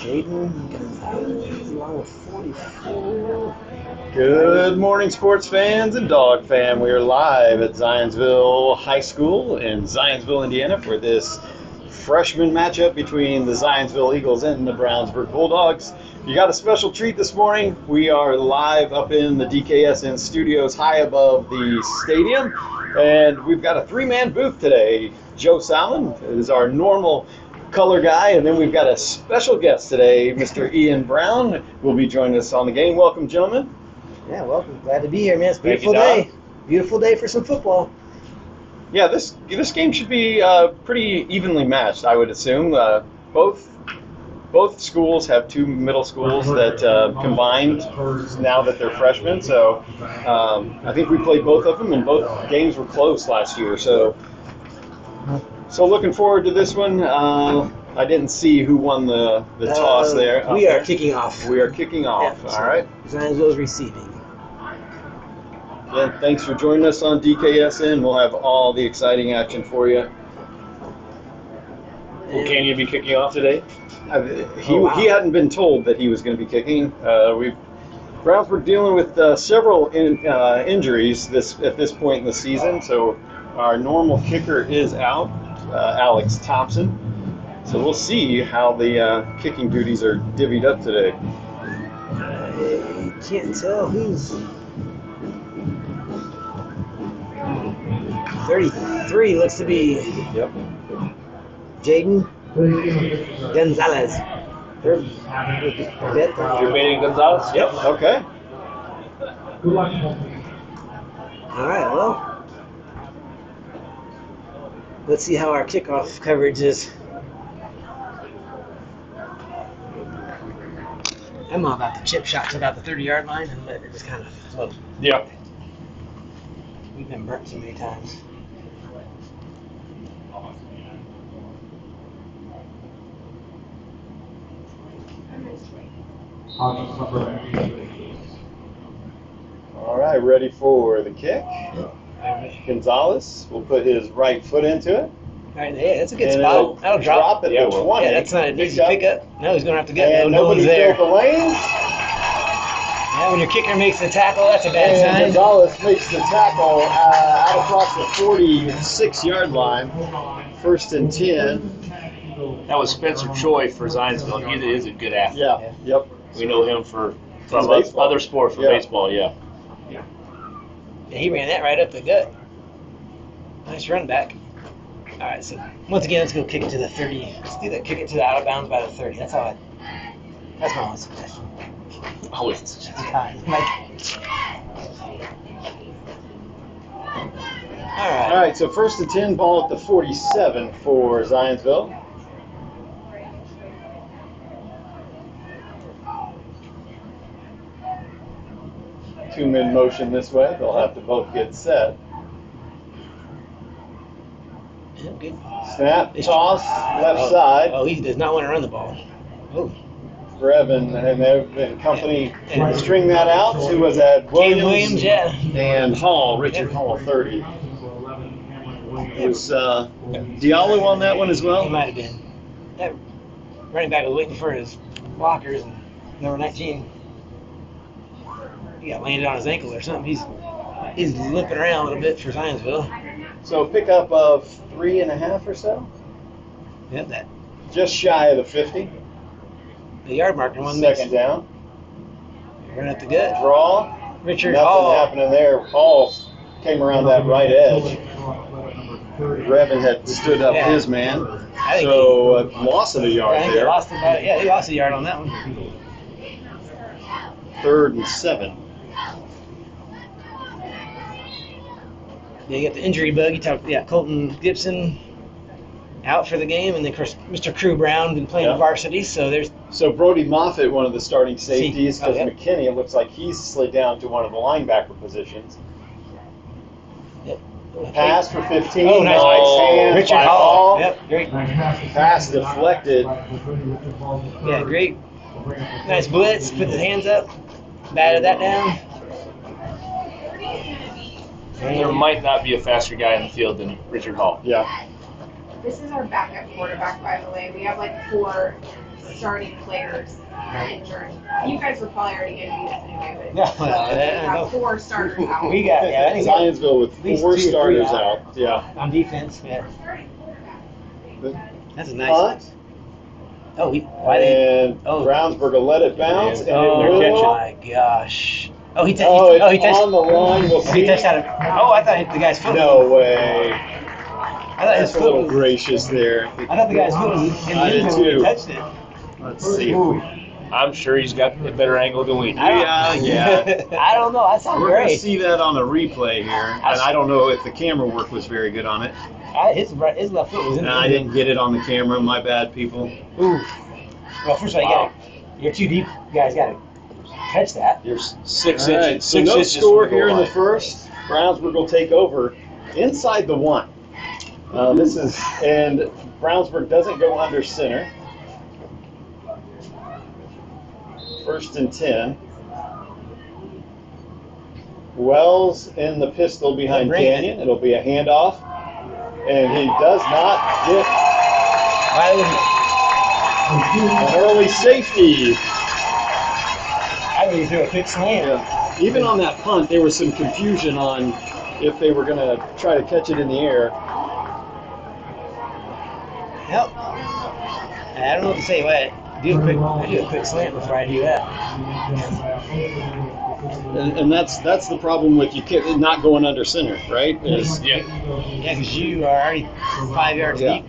Jaden Gonzalez along with 44. Good morning, sports fans and dog fan. We are live at Zionsville High School in Zionsville, Indiana for this freshman matchup between the Zionsville Eagles and the Brownsburg Bulldogs. You got a special treat this morning. We are live up in the DKSN studios high above the stadium, and we've got a three-man booth today. Joe Salmon is our normal color guy, and then we've got a special guest today, Mr. Ian Brown, will be joining us on the game. Welcome, gentlemen. Yeah, welcome. Glad to be here, man. It's a beautiful day. Beautiful day for some football. Yeah, this game should be pretty evenly matched, I would assume. Both schools have two middle schools that combined now that they're freshmen. So I think we played both of them, and both games were close last year. So looking forward to this one. I didn't see who won the toss there. We are kicking off. We are kicking off. Yeah, all right. Zionsville's receiving. Yeah, thanks for joining us on DKSN. We'll have all the exciting action for you. Will Kenya be kicking off today? He hadn't been told that he was going to be kicking. Brownsburg dealing with several injuries at this point in the season, so our normal kicker is out, Alex Thompson. So we'll see how the kicking duties are divvied up today. I can't tell who's 33 looks to be. Yep. Jaden Gonzalez. You're betting Gonzalez? Yep. Okay. All right, well, let's see how our kickoff coverage is. I'm all about the chip shot to about the 30-yard line and let it just kind of float. Yeah. We've been burnt so many times. All right, ready for the kick. Gonzalez will put his right foot into it. All right, yeah, that's a good And spot. That'll drop. at the 20. Yeah, that's not an easy pickup. No, he's going to have to get And no one's nobody there. filled the lane. Yeah, when your kicker makes the tackle, that's a bad And sign. Gonzalez makes the tackle out across the 46-yard line. 1st and 10. That was Spencer Choi for Zionsville. He is a good athlete. Yeah, yep. We know him from baseball. other sports, from baseball, yeah. Yeah, he ran that right up the gut. Nice run back. All right, so once again, let's go kick it to the 30. Let's do that. Kick it to the out of bounds by the 30. That's my only suggestion. Always such a All right. All right, so 1st and 10, ball at the 47 for Zionsville. Two men motion this way. They'll have to both get set. Yeah, good. Snap, toss, left side. Oh, he does not want to run the ball. Oh. Brevin and company string that out. Who was that? Williams, yeah. And Hall, Richard Hall, 30. Was Diallo on that one as He well? might have been. That running back was waiting for his blockers, and number 19, he got landed on his ankle or something. He's limping around a little bit for Zionsville. So pickup of 3.5 or so? Yep, that Just shy of the 50. the yard marker one. Second down. Run up the gut. Draw. Richard Nothing Hall. happening there. Hall came around that right edge. Brevin had stood up his man. I think So loss of a yard I think there. he lost he lost a yard on that one. 3rd and 7. They got the injury bug. You talked, Colton Gibson out for the game, and then of course Mr. Crew Brown been playing varsity. So there's So Brody Moffitt, one of the starting safeties, because yep. McKinney, it looks like he's slid down to one of the linebacker positions. Pass for 15. Oh, nice. Hand Richard by Hall. Yep, great. Pass deflected. Yeah, great. Nice blitz. Put the hands up. Batted that down. There might not be a faster guy in the field than Richard Hall. Yeah. This is our backup quarterback, by the way. We have like 4 starting players injured. You guys would probably already get used anyway, but we have 4 starters out. We got, I think Zionsville with at least 4 2 or 3 starters out. Yeah. On defense, yeah. That's a nice Punt. one. Oh, why they? And Brownsburg will let it bounce. And Oh it will. my gosh! Oh, he It's touched on the line. We'll see. He touched out of. Oh, I thought it hit the guy's foot. No way. I thought his That's a foot little was. gracious there. I thought the guy's foot was in I the did end zone when too. he touched it. Let's see. If we, I'm sure he's got a better angle than we do. yeah. I don't know. That sounds We're going to great. see that on the replay here. And I don't know if the camera work was very good on it. His left foot was in And the I end didn't get it on the camera. My bad, people. Ooh. Well, first of all, you're too deep. You guys got to catch that. You're 6 All right, inches. so 6 no inches score from the here in goal the line. first. Brownsburg will take over inside the 1. And Brownsburg doesn't go under center. 1st and 10. Wells in the pistol behind Canyon. It'll be a handoff. And he does not get an early safety. I really threw a quick slam. Yeah. Even on that punt, there was some confusion on if they were going to try to catch it in the air. Yep. And I don't know what to say. I do a quick slant before I do that. And that's the problem with not going under center, right? Is Yeah. Yeah, because you are already 5 yards deep.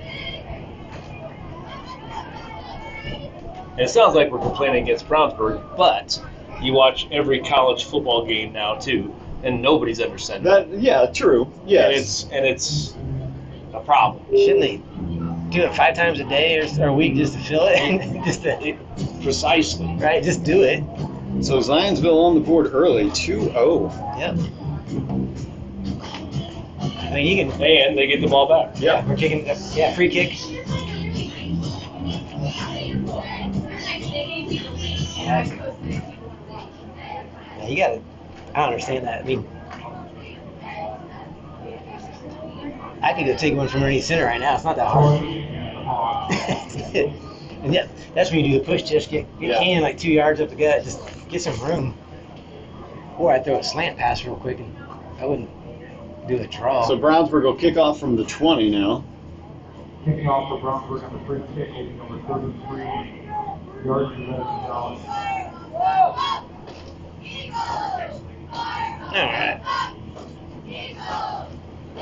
And it sounds like we're complaining against Brownsburg, but you watch every college football game now too, and nobody's under center. True. Yes. And it's a problem. Shouldn't they do it 5 times a day or a week just to fill it? Precisely. Right, just do it. So Zionsville on the board early, 2-0. Yep. I mean, you can. And they get the ball back. Yeah, we're kicking. Yeah, free kick. Yeah, you gotta. I don't understand that. I mean, I could go take one from underneath center right now. It's not that hard. And yeah, that's when you do the push. Just get Canyon like 2 yards up the gut. Just get some room. Or I'd throw a slant pass real quick, and I wouldn't do a draw. So Brownsburg will kick off from the 20 now. Kicking off for Brownsburg on the free kick will be number 33, yards to Gonzalez. All right.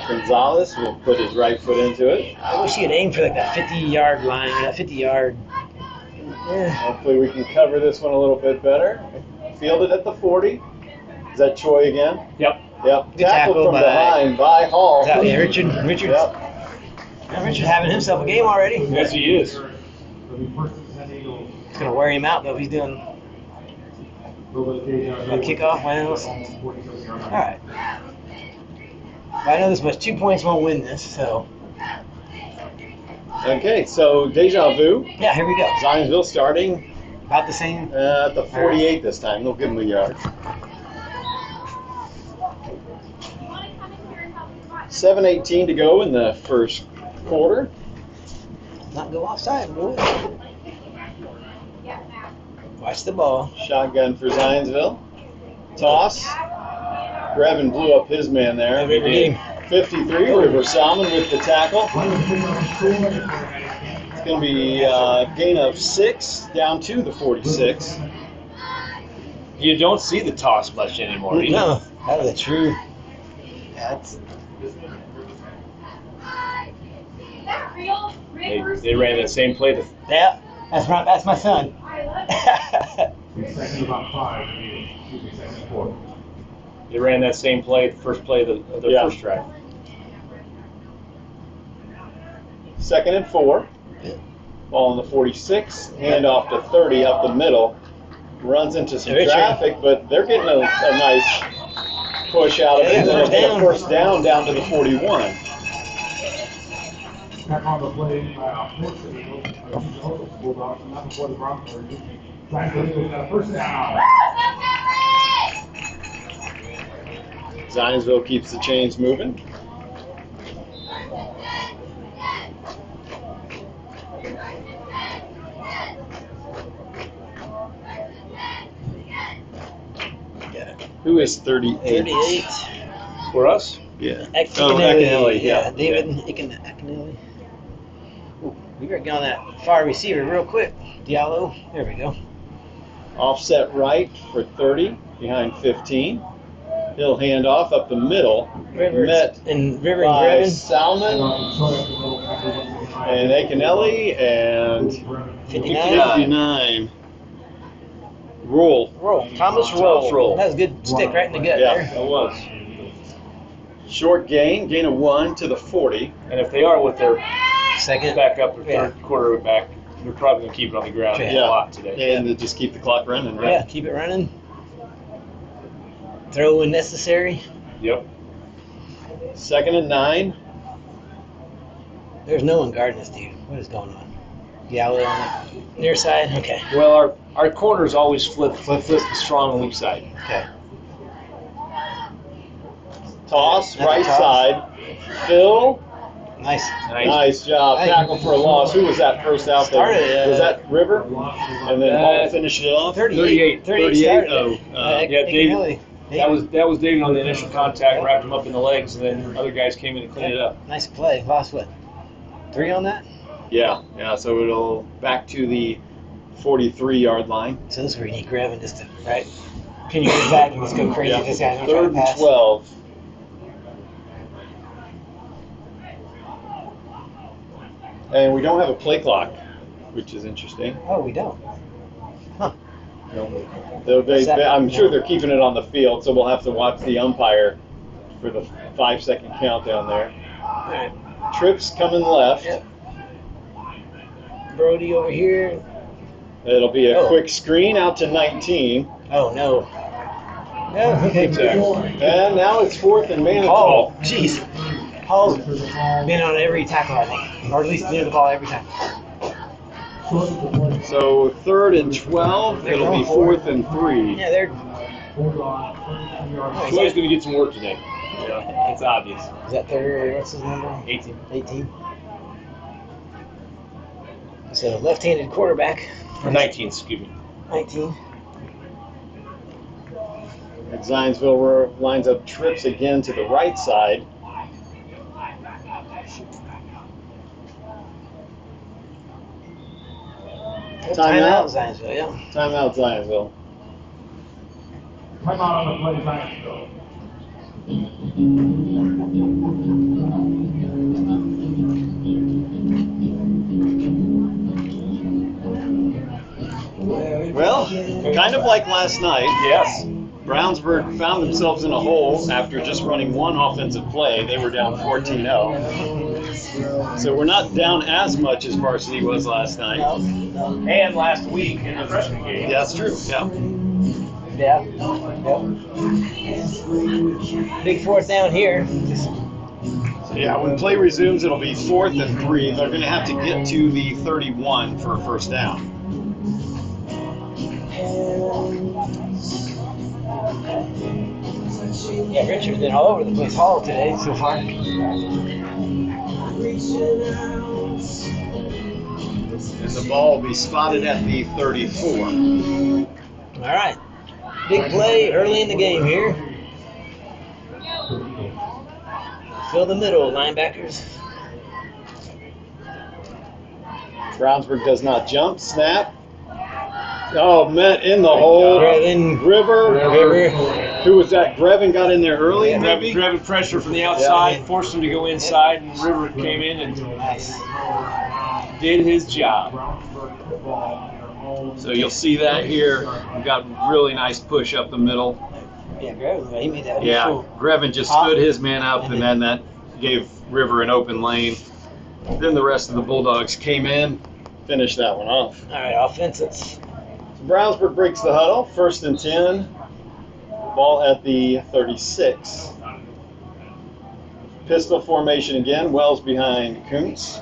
Gonzalez will put his right foot into it. I wish you could aim for like that 50-yard line, or that 50-yard. Yeah. Hopefully we can cover this one a little bit better. Fielded at the 40. Is that Choi again? Yep. Yep. Good tackle Tackled from by- behind by Hall. Yeah, Richard. Yep. Richard's having himself a game already. Yes, he is. It'll be first and 10 Eagles. It's gonna wear him out though. He's doing a kickoff. Well, all right. But I know this much. 2 points won't win this. So Okay, so deja vu. yeah, here we go. Zionsville starting About the same. at the 48 this time. They'll give him a yard. 7:18 to go in the first quarter. Not go offside, boy. Watch the ball. Shotgun for Zionsville. Toss. Brevin blew up his man there. He did. 53, River Salmon with the tackle. It's going to be a gain of 6 down to the 46. You don't see the toss much anymore. either. No, that was a true. That's. They ran that same play. Yeah, that's my son. Second about 5. Second 4. They ran that same play, the first play of their Yeah. first drive. 2nd and 4. Ball on the 46. Handoff to 30 up the middle. Runs into some Richard. traffic, but they're getting a nice push out of it. Yeah, And first they'll get a down. first down to the 41. Back on the play, Bulldogs, not before the Brownsburg. Zionsville got a first down. Zionsville keeps the chains moving. Who is 38? 38. For us? Yeah. Akinelli. Yeah. David Akinelli. Ooh, we better get on that far receiver real quick. Diallo. There we go. Offset right for 30, behind 15. He'll hand off up the middle. Rivers Met and River by and Grevin. Salmon and Akinelli and 59. Roll. Thomas Roll. That was a good stick right in the gut Yeah, there. it was. Short gain of 1 to the 40. And if they are with their Second. backup or third quarterback, they're probably going to keep it on the ground a lot today. And to just keep the clock running, right? Yeah, keep it running. Throw when necessary. Yep. 2nd and 9. There's no one guarding this dude. What is going on? Diallo on the near side. Okay. Well, our corners always flip the strong and weak side. Okay. Toss, That's right a toss. side. Phil. Nice. Nice job. Nice. Tackle for a loss. Who was that first out there? Started, Was that River? And then Paul finished it off. 38 started. Oh, yeah, Akinelli. That was David on the initial contact, wrapped him up in the legs, and then other guys came in and cleaned it up. Nice play. Lost what? 3 on that? yeah. So it'll back to the 43-yard line. So this is where you need Grevin just to, right? Can you get back and just go crazy? Yeah. If this guy's going to 3rd try to and pass. 12. And we don't have a play clock, which is interesting. Oh, we don't. Huh. I'm sure they're keeping it on the field, so we'll have to watch the umpire for the 5-second countdown there. All right. Trips coming left. Yep. Brody over here. It'll be a quick screen out to 19. Oh, no. Yeah, okay. And now it's 4th and mandatory. Oh, jeez. Paul's been on every tackle, I think. Or at least near the ball every time. So 3rd and 12. It'll be 4th and 3. Yeah, they're... Troy's going to get some work today. Yeah, it's obvious. Is that third? What's his number? 18. 18. So left-handed quarterback. Or 19, excuse me. 19. And Zionsville lines up Trips again to the right side. Timeout, Zionsville, yeah. Timeout, Zionsville. Timeout on the play, Zionsville. Well, kind of like last night. Yes. Brownsburg found themselves in a hole after just running one offensive play. They were down 14-0. So we're not down as much as varsity was last night. And last week in the freshman game. Yeah, that's true. Yeah. Yeah. Yep. Big 4th down here. So yeah, when play resumes, it'll be 4th and 3. They're going to have to get to the 31 for a first down. Yeah, Richard's been all over the place Hall today so far. And the ball will be spotted at the 34. All right. Big play early in the game here. Fill the middle, linebackers. Brownsburg does not jump. Snap. Oh, met in the hole. Grevin. River. Who was that? Grevin got in there early, Yeah, maybe? Grabbing pressure from the outside, forced him to go inside, and River came in and did his job. So you'll see that here. We got really nice push up the middle. Yeah, Grevin, he made that. Yeah, Cool. Grevin just stood his man up, and then that gave River an open lane. Then the rest of the Bulldogs came in, finished that one off. All right, offenses. Brownsburg breaks the huddle, 1st and 10. Ball at the 36. Pistol formation again. Wells behind Kuntz.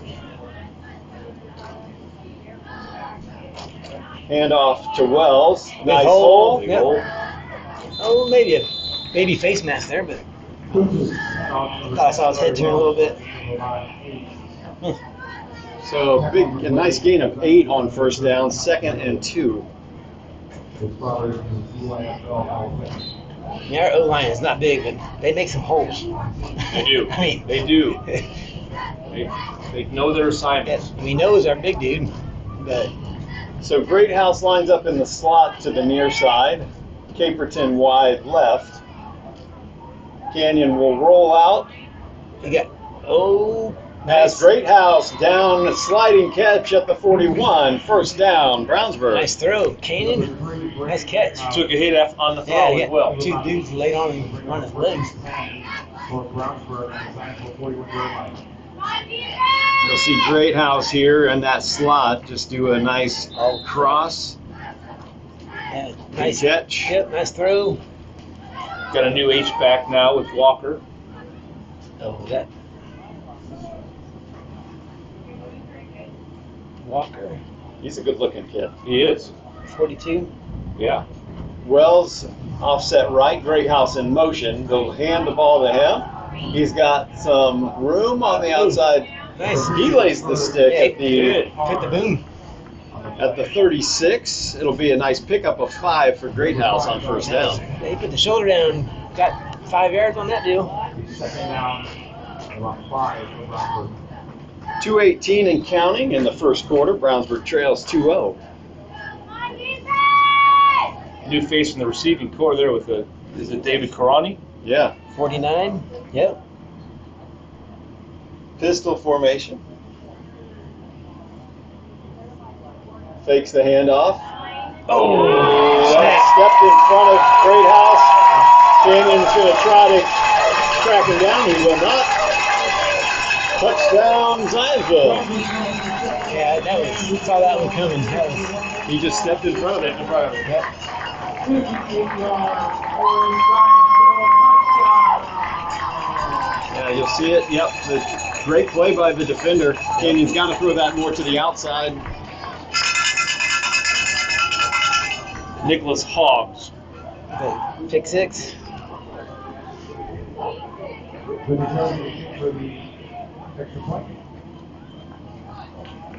Hand off to Wells. Nice hole. Yep. Oh, maybe a baby face mask there, but thought I saw his head turn a little bit. So a nice gain of 8 on first down, 2nd and 2. Yeah, our O-line is not big, but they make some holes. They do. I mean, They do. They know their assignments. we know is our big dude, but So Great House lines up in the slot to the near side. Caperton wide left. Canyon will roll out. you got That's Great House down, sliding catch at the 41. First down, Brownsburg. Nice throw, Canyon. Nice catch. Took a hit on the throw Yeah, as well. two dudes laid on him on his legs. For Brownsburg on the Zionsville 41-yard line. You'll see Great House here in that slot. Just do a nice cross. Yeah, Good nice catch. Yep, nice throw. Got a new H-back now with Walker. Oh, that Walker, He's a good-looking kid. He is. 42. Yeah. Wells offset right. Great House in motion. They'll hand the ball to him. He's got some room on the outside. Nice. He lays the stick at Good. Hit the boom. the 36. It'll be a nice pickup of 5 for Great House on first down. They put the shoulder down. Got 5 yards on that deal. Second down, about 5 for Brownsburg. 2:18 and counting in the first quarter. Brownsburg trails 2-0. New face in the receiving core there with is it David Karani? Yeah. 49. Yep. Pistol formation. Fakes the handoff. That stepped in front of Great House. Canyon's going to try to track him down. He will not. Touchdown, Zionsville. Yeah, that was. We saw that one coming. That was. He just stepped in front of it. Yep. Yeah, you'll see it. Yep, the great play by the defender. Canyon's got to throw that more to the outside. Nicholas Hobbs. The pick 6. The determination for the extra point.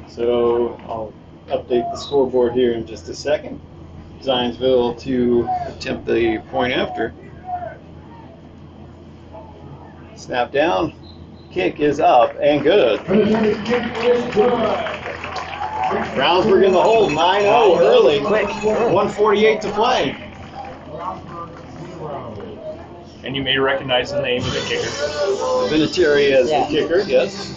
So I'll update the scoreboard here in just a second. Zionsville to attempt the point after. Snap down. Kick is up and good. Brownsburg in the hole, 9-0 early. Quick. 1:48 to play. And you may recognize the name of the kicker. Vinatieri as the kicker, yes.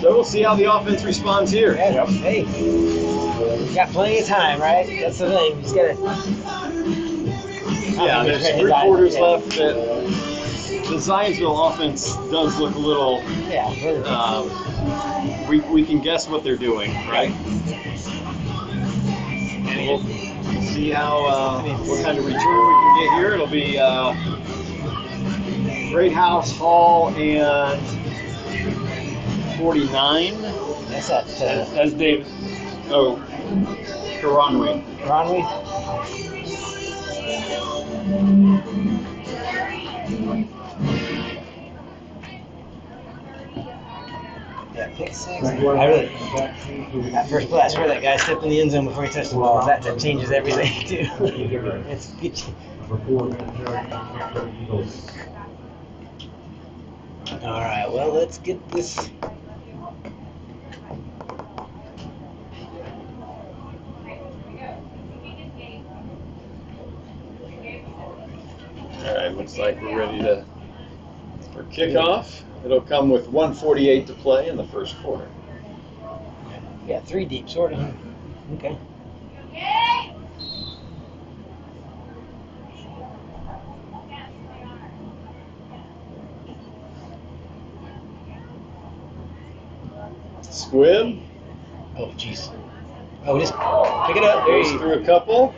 So we'll see how the offense responds here. Yeah, hey, we got plenty of time, right? That's the thing. You just gotta. Yeah, there's 3 quarters left. The Zionsville offense does look a little. Yeah. We can guess what they're doing, right? And we'll see how what kind of return we can get here. It'll be Great House, Hall, and 49. That's that. That's David. Oh, Karanwi. Ronway. Yeah, pick 6. That first play, I swear that guy stepped in the end zone before he touched the ball. That changes everything too. It's good. All right. Well, let's get this. All right, looks like we're ready for kickoff. It'll come with 1:48 to play in the first quarter. Yeah, 3 deep, sort of. Okay. Squib Oh, jeez. Oh, just pick it up. There goes you through a couple.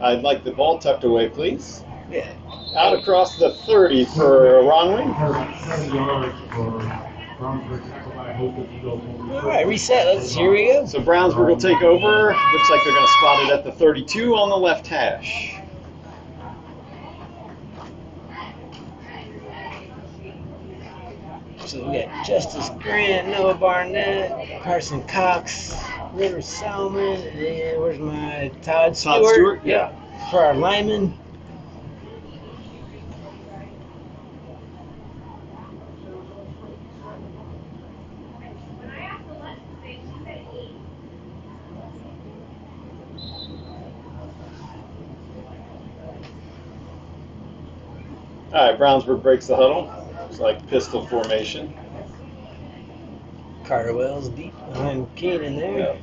I'd like the ball tucked away, please. Yeah. Out across the 30 for Ronway. 7 yards for Brownsburg tackled by both the Eagles. All right, reset. Here we go. So Brownsburg will take over. Looks like they're going to spot it at the 32 on the left hash. So we got Justice Grant, Noah Barnett, Carson Cox, River Salmon, and where's my Todd Stewart? Todd Stewart? Yep. For our lineman. All right, Brownsburg breaks the huddle. It's like pistol formation. Carter Wells deep behind Keenan there. Yeah.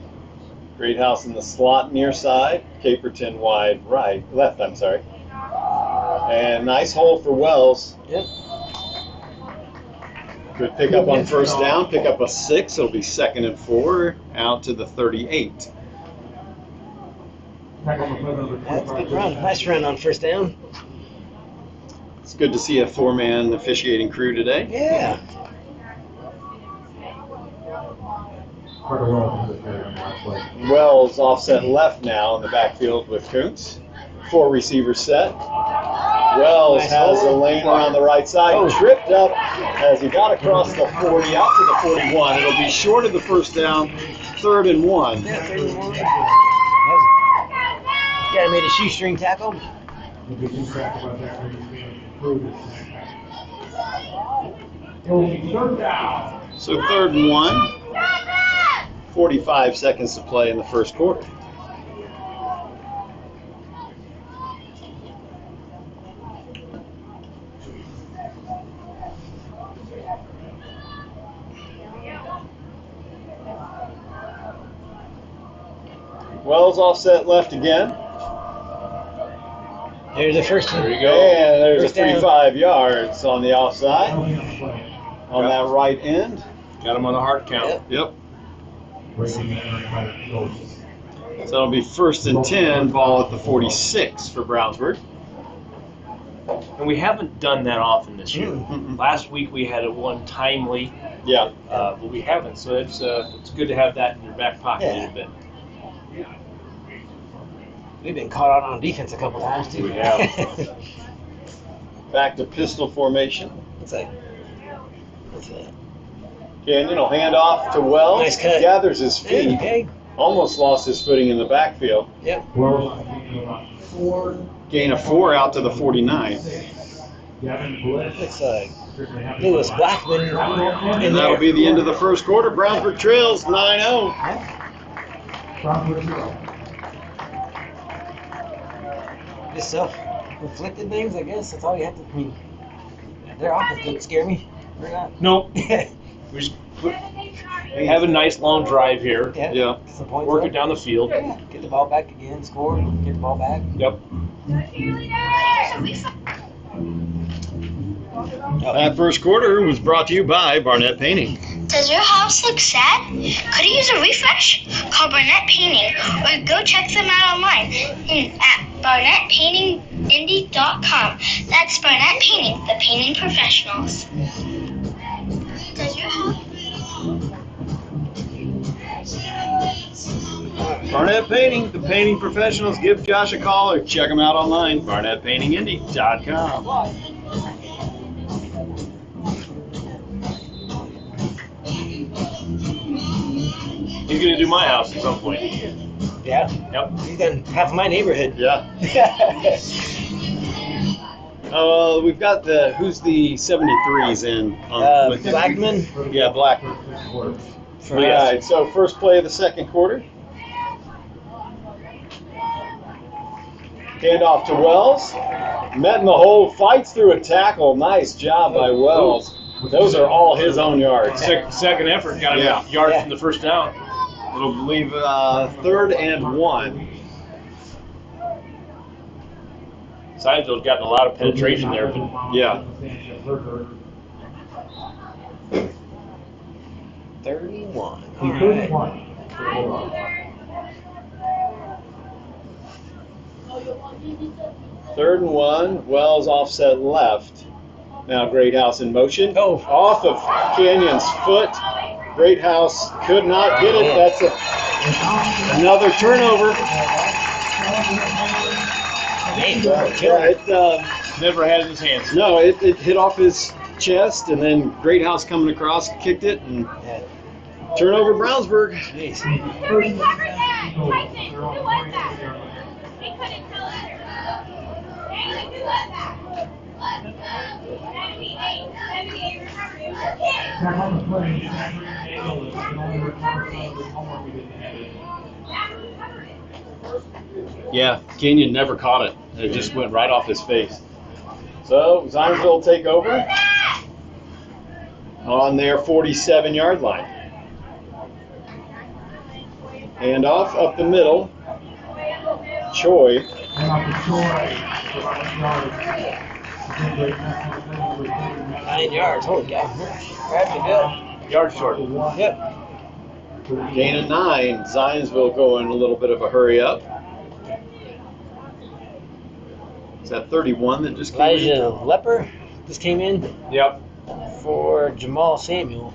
Greathouse in the slot near side. Caperton wide left, I'm sorry. And nice hole for Wells. Yep. Good pickup on first down. Pick up a 6. It'll be 2nd and 4 out to the 38. Tackle on the play number That's a 25. good run. Nice run on first down. It's good to see a 4-man officiating crew today. Yeah. Carter Wells is there on the last play. Wells offset left now in the backfield with Kuntz. 4 receivers set. Wells Nice has hole. the lane around the right side. Oh. Tripped up as he got across the 40 out to the 41. It'll be short of the first down. 3rd and 1. Yeah, 31. Guy made a shoestring tackle. The big impact about that when he's being improved. It will be 3rd down. So 3rd and 1. 45 seconds to play in the first quarter. Wells offset left again. There's the first one. There you go. And there's First a down. 35 yards on the offside Penalty on the play. on that right end. Got him on the hard count. Yep. Yep. Racing man by the Eagles. So it'll be 1st and 10, ball at the 46 for Brownsburg. And we haven't done that often this year. Mm-mm. Last week we had it one timely, Yeah. but we haven't. So it's good to have that in your back pocket a little bit. We've been caught out on defense a couple times too. We have. Back to pistol formation. What's that? What's that? Canyon will hand off to Wells. Nice cut. Gathers his feet. Okay. Almost lost his footing in the backfield. Yep. Wells taking about 4. Gain of 4 out to the 49. Gavin Bliss. Looks like Lewis Blackman in And that'll there. be the end of the first quarter. Brownsburg trails 9-0. Brownsburg 0. Just self-inflicted things, I guess. That's all you have to. I mean, their offense didn't scare me. They're not. Nope. We just have a nice long drive here. Yeah. Yeah. Get some points Work up. it down the field. Yeah. Get the ball back again. Score. Get the ball back. Yep. That first quarter was brought to you by Barnett Painting. Does your house look sad? Could it use a refresh? Call Barnett Painting or go check them out online at barnettpaintingindy.com. That's Barnett Painting, the painting professionals. Does your house... Barnett Painting, the painting professionals. Give Josh a call or check them out online. barnettpaintingindy.com. He's gonna do my house at some point. Yeah. Yep. He's done half of my neighborhood. Yeah. We've got who's the 73s in? With the- Blackman. Yeah, Blackman. Quarter. All right, so first play of the second quarter. Handoff to Wells. Met in the hole, fights through a tackle. Nice job by Wells. Those are all his own yards. Second effort got him Yeah. a yard Yeah. from the first down. It'll leave 3rd and 1. Zionsville's gotten a lot of penetration there, but Yeah. 31. The All right. 31 for the Bulldogs. Third and 1. Wells offset left. Now Great House in motion. Oh. Off of Canyon's foot. Great House could not get it. That's another turnover. Never had it in his hands. No, it hit off his chest, and then Great House coming across kicked it, and turnover Brownsburg. Jeez. Back on the play, Zachary Nagel can only recover some of the homework we didn't have it. Yeah, Canyon never caught it. It just went right off his face. So Zionsville will take over on their 47-yard line. And off up the middle, Choi. And off the Choi, for 9 yards. Holy cow. Grabbed it good. Yard short. Yep. Gain of 9. Zionsville going a little bit of a hurry up. Is that 31 that just came in? Elijah Lepper just came in Yep. for Jamal Samuel.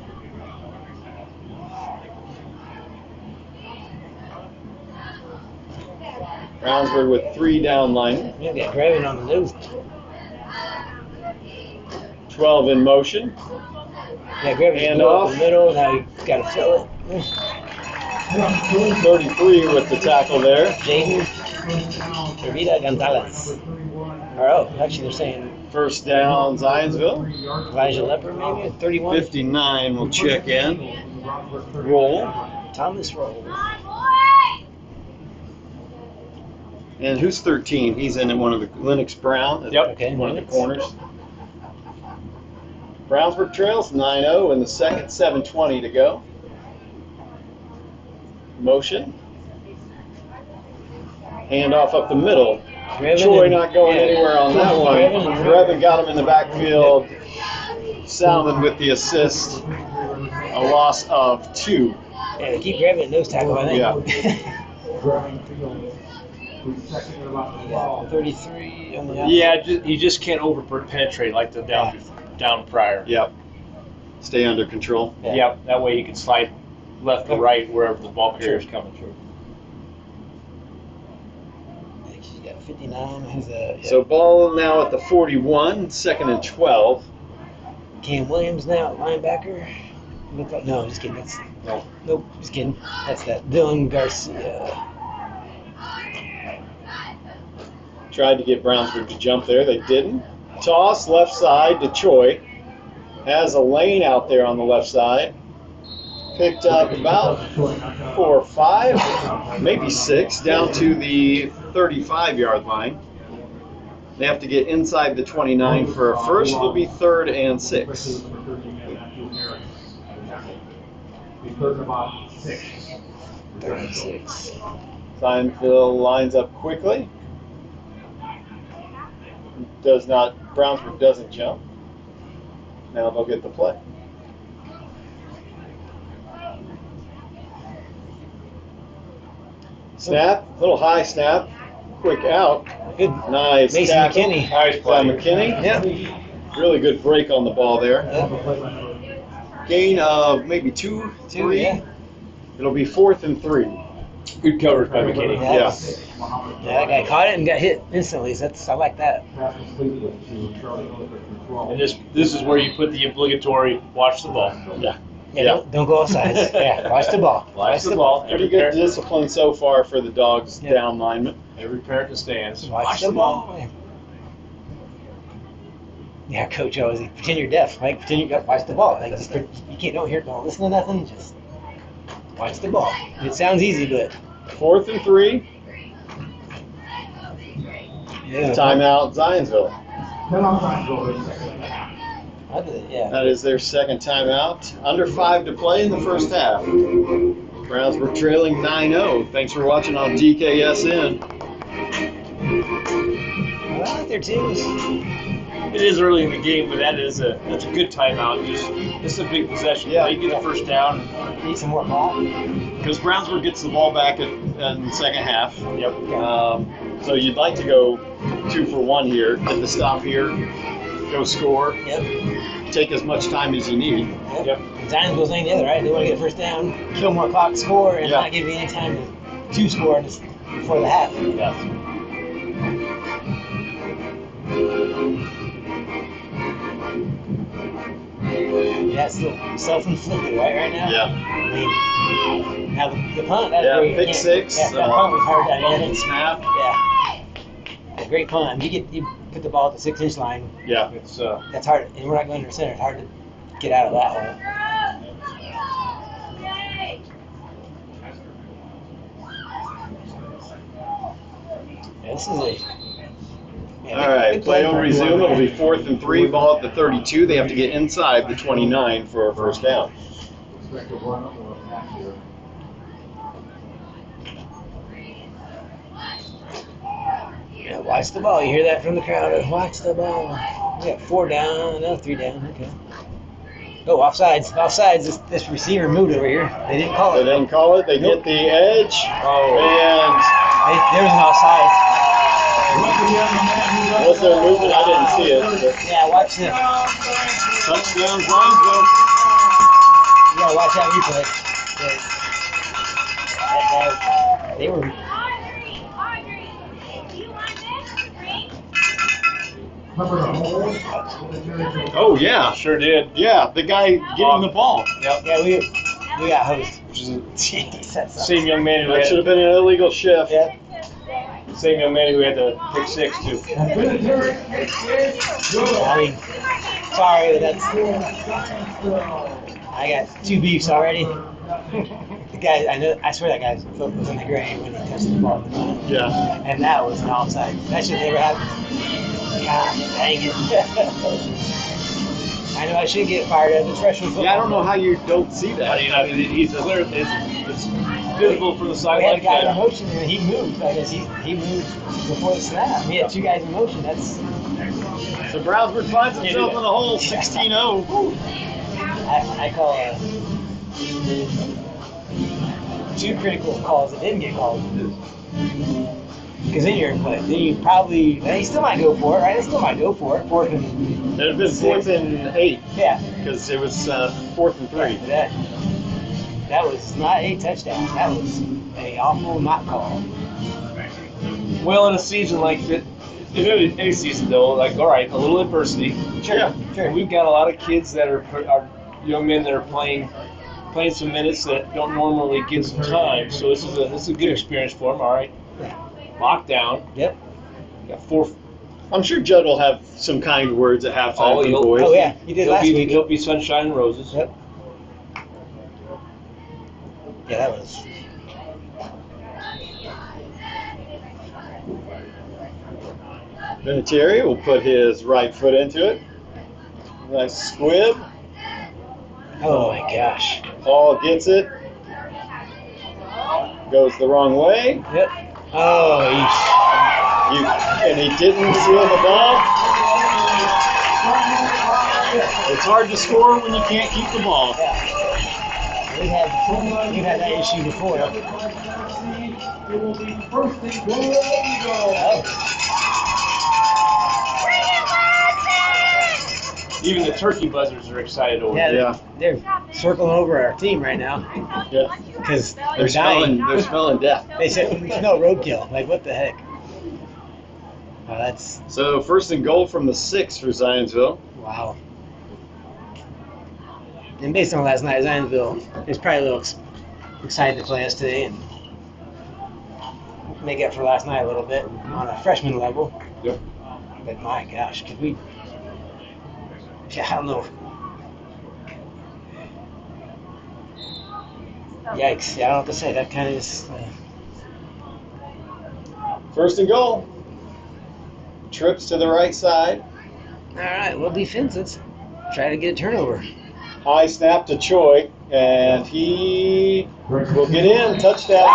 Brownsburg with 3 down line. Yeah, got grabbing on the nose. 12 in motion. Yeah, grabbing Hand the off. the middle. Now you got to fill it. 33 with the tackle there. Jaden Rita Gonzalez. Or, oh, actually they're saying First down, Zionsville. Elijah Lepper maybe. 31. 59 will check in. Roll. Thomas Roll. And who's 13? He's in one of the Lennox Brown. Yep. Okay. One of the corners. Brownsburg trails 9-0 in the second, 7:20 to go. Motion. Handoff up the middle. Troy not going anywhere on that one. Grevin got him in the backfield. Salmon with the assist. A loss of 2. Yeah, they keep grabbing nose tackle, I think. Yeah. 33 on the outside. Yeah, you just can't over penetrate like the down prior. Yep. Stay under control. Yeah. Yep. That way you can slide left or right wherever the ball carrier is coming through. He's got 59. He's a So ball now at the 41, second and 12. Cam Williams now at linebacker. No, just kidding. That's nope, just kidding. That's that Dylan Garcia. Tried to get Brownsburg to jump there. They didn't. Toss left side to Choi. Has a lane out there on the left side. Picked up about 4 or 5, maybe 6, down to the 35-yard line. They have to get inside the 29 for a first. It'll be 3rd and 6. Third and about 6. 36. Zionsville lines up quickly. Brownsburg doesn't jump. Now they'll get the play. Snap, little high snap, quick out. Good. Nice Mason tackle. McKinney. Nice play. McKinney. Yep. Really good break on the ball there. Yep. Gain of maybe 2, 3. Yeah. It'll be 4th and 3. Good coverage by McKinney. Yeah. Yeah. Yeah, that guy caught it and got hit instantly. So I like that. And this is where you put the obligatory watch the ball. Yeah. Yeah. Don't go offside. Yeah. Watch the ball. Watch the ball. Pretty good discipline so far for the Dogs down linemen. Every parent that stands. Watch the ball. Yeah, coach always like, pretend you're deaf. Like pretend you got watch the ball. Like just you can't don't hear, don't listen to nothing. Just watch the ball. It sounds easy, but 4th and 3. yeah. Timeout, Zionsville. Yeah. That is their second timeout. Under 5 to play in the first half. Brownsburg trailing 9-0. Thanks for watching on DKSN. I like their teams. It is early in the game, but that's a good timeout. Just a big possession. Yeah. You get the first down. Need some more ball. Because Brownsburg gets the ball back in the second half. Yep. So you'd like to go 2 for 1 here. Get the stop here. go score, Yep. take as much time as you need. Yep. And Zionsville's ain't the other, right? They want to get first down, kill more clock, score, and Yeah. not give you any time to score before the half. Yeah. Yeah, it's still self-inflicted, right now? Yeah. I mean, now the punt, that's Yeah, where you pick can't- six. Yeah, that punt was hard. Fumble snap. Yeah. A great punt. You put the ball at the 6-inch line. Yeah. It's That's hard, and we're not going under center. It's hard to get out of that hole. Yeah, this is a. Yeah, All right, good play will for resume. everyone. It'll be 4th and 3. Ball at the 32. They have to get inside the 29 for a first down. Expect a run or a pass here. Yeah, watch the ball. You hear that from the crowd? Watch the ball. We got 4 down. No, 3 down. Okay. Oh, offsides. Offsides. This receiver moved over here. They didn't call They it. didn't call it. They Nope. get the edge. Oh. There was an offside. And was there movement? I didn't see it. Yeah, watch the. But touchdown, Zionsville. You gotta watch that replay. They were. Cover the hole. Oh, yeah. sure did. Yeah, the guy getting the ball. Yep. Yeah, we got hosed. Which is the Jeez, that sucks. same young man who That should have had been an illegal shift. Yeah. same young man who had the pick 6 too. I mean, sorry, but that's. I got 2 beefs already. The guy, I swear that guy's foot was in the grave when he touched the ball. Yeah. And that was an offside. That should never happen. God dang it. I know I should get fired up. It's freshman football. Yeah, I don't know how you don't see that. I mean, he's clear. It's visible from the We had a sideline. guy in motion and he moved. I guess he moved before the snap. He had 2 guys in motion. That's. So Brownsburg finds himself in the hole, 16-0. I call 2 critical calls that didn't get called. Because then you're in play. Then you probably. He still might go for it, right? He still might go for it. 4th and. It had been 4th and 8 Yeah. because it was 4th and 3. That was not a touchdown. That was a awful not call. Well, in a season like that, in any season though, like all right, a little adversity. Sure. Yeah. Sure. And we've got a lot of kids that are young men that are playing some minutes that don't normally get some time. So this is a good experience for them. All right. Lockdown. Yep. Got 4. I'm sure Judd will have some kind words at halftime Oh, for the he'll- boys. Oh yeah, he did last week. He'll be sunshine and roses. Yep. Yeah, that was. Vinatieri will put his right foot into it. Nice squib. Oh my gosh. Paul gets it. Goes the wrong way. Yep. Oh, And he didn't seal the ball. It's hard to score when you can't keep the ball. we've had that issue before. It will be first and goal. Even the turkey buzzers are excited over it. Yeah. They're circling over our team right now Yeah. because They're they're dying. smelling death. They said no roadkill. Like what the heck? Oh, that's So 1st and goal from the 6 for Zionsville. wow. And based on last night, Zionsville is probably a little excited to play us today and make up for last night a little bit on a freshman level. Yep. But my gosh, could we? Yeah, I don't know. Yikes! Yeah, I don't know what to say. That kind of is. 1st and goal. Trips to the right side. All right, well, defense. Let's try to get a turnover. High snap to Choi, and he will get in. Touchdown.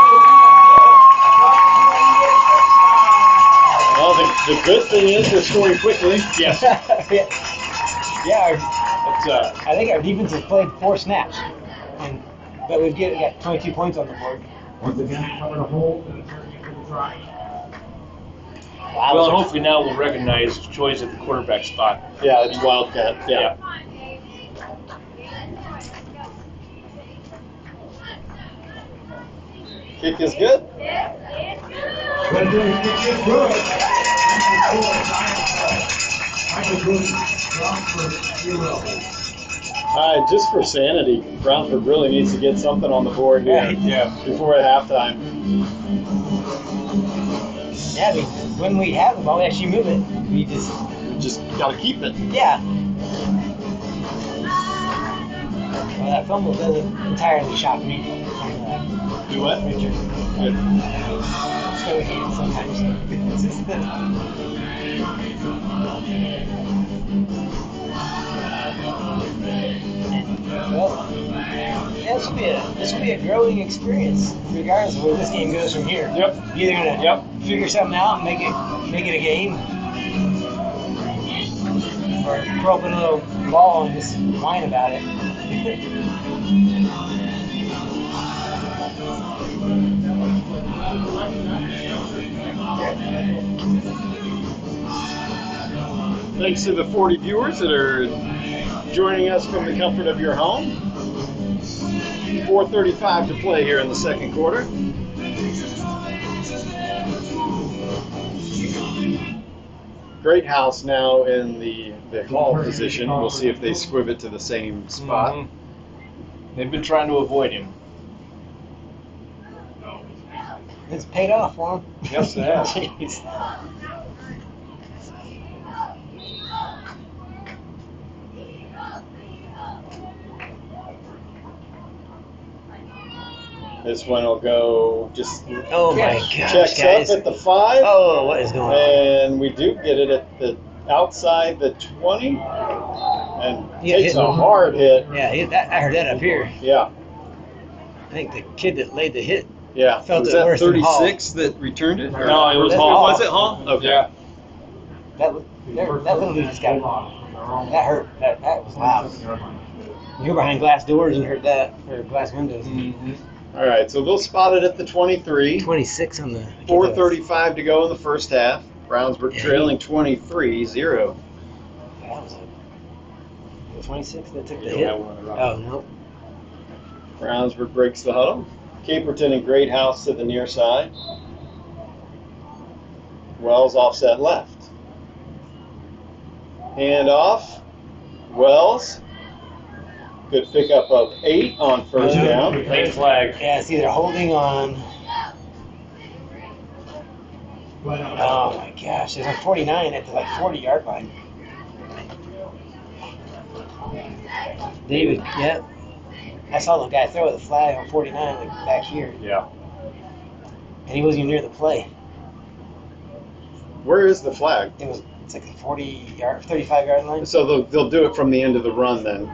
Well, the good thing is they're scoring quickly. Yes. Yeah, It's, I think our defense has played 4 snaps, but we've got 22 points on the board. Once again, cover the hole to the turkey to the try. Well, and hopefully now we'll recognize choice at the quarterback spot. Yeah, it's Wildcat. Yeah. Kick is good. All right, just for sanity, Brownsburg really needs to get something on the board here before halftime. Yeah, when we have the ball, we actually move it. We just got to keep it. Yeah. Well, that fumble doesn't entirely shock me. Do what? Richard. Good. So he sometimes. It's just well, yeah, this will be a growing experience, regardless of where this game goes from here. Yep. You're either gonna figure something out and make it a game, or throw up a little ball and just whine about it. Thanks to the 40 viewers that are joining us from the comfort of your home. 4:35 to play here in the second quarter. Great House now in the ball position. We'll see if they squib it to the same spot. Mm-hmm. They've been trying to avoid him. It's paid off for him. Yes, it has. Jeez. This one will go just Oh my gosh, checks guys. up at the 5. Oh, what is going on? And we do get it at the outside the 20. And takes a hard hit. Yeah, I heard that up here. Yeah. I think the kid that laid the hit Yeah. felt Was it that worse than Hall. 36 that returned it? No, it was That's Hall. Was it Hall? Okay. Yeah. That little dude just got that hurt. That was loud. You were behind glass doors and heard that, or glass windows. Mm-hmm. All right, so they'll spot it at the 23. 26 on the. 4:35 to go in the first half. Brownsburg Yeah. trailing 23-0. That was the 26 that took the You hit. don't have one around. Oh no. Brownsburg breaks the huddle. Caperton and Great House to the near side. Wells offset left. Hand off. Wells. Good pickup of 8 on first down. Late flag. Yeah, see, they're holding on. Oh my gosh, there's like 49 at the 40-yard line. David, yep. I saw the guy throw the flag on 49 like back here, Yeah. and he wasn't even near the play. Where is the flag? It's like a 35-yard line. So they'll do it from the end of the run then.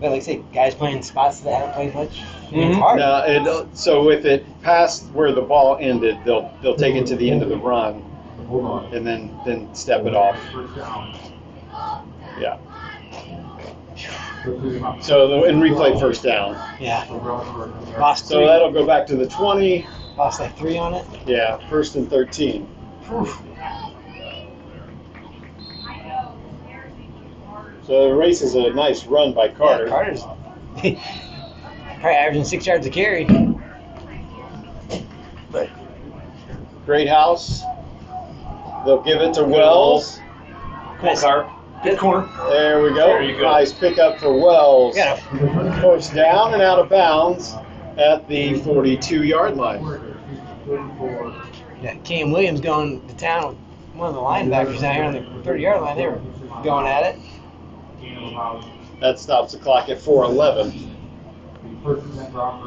But like I say, guys playing spots that haven't played much. I mean, it's Mhm. hard. No, so if it passed where the ball ended, they'll take it to the end of the run Hold on. and then step it off. First down. Yeah. So So and replay first down. Yeah. Lost So 3. that'll go back to the 20. Lost like 3 on it. Yeah, first and 13. So the race is a nice run by Carter. Yeah, Carter's probably averaging 6 yards a carry. But Great House. They'll give it to Wells. Cool, Carp. Good corner. There we go. There you go. Nice pickup for Wells. yeah, First down and out of bounds at the 42-yard line. yeah, Cam Williams going to town with one of the linebackers out here on the 30-yard line. They were going at it. That stops the clock at 4:11.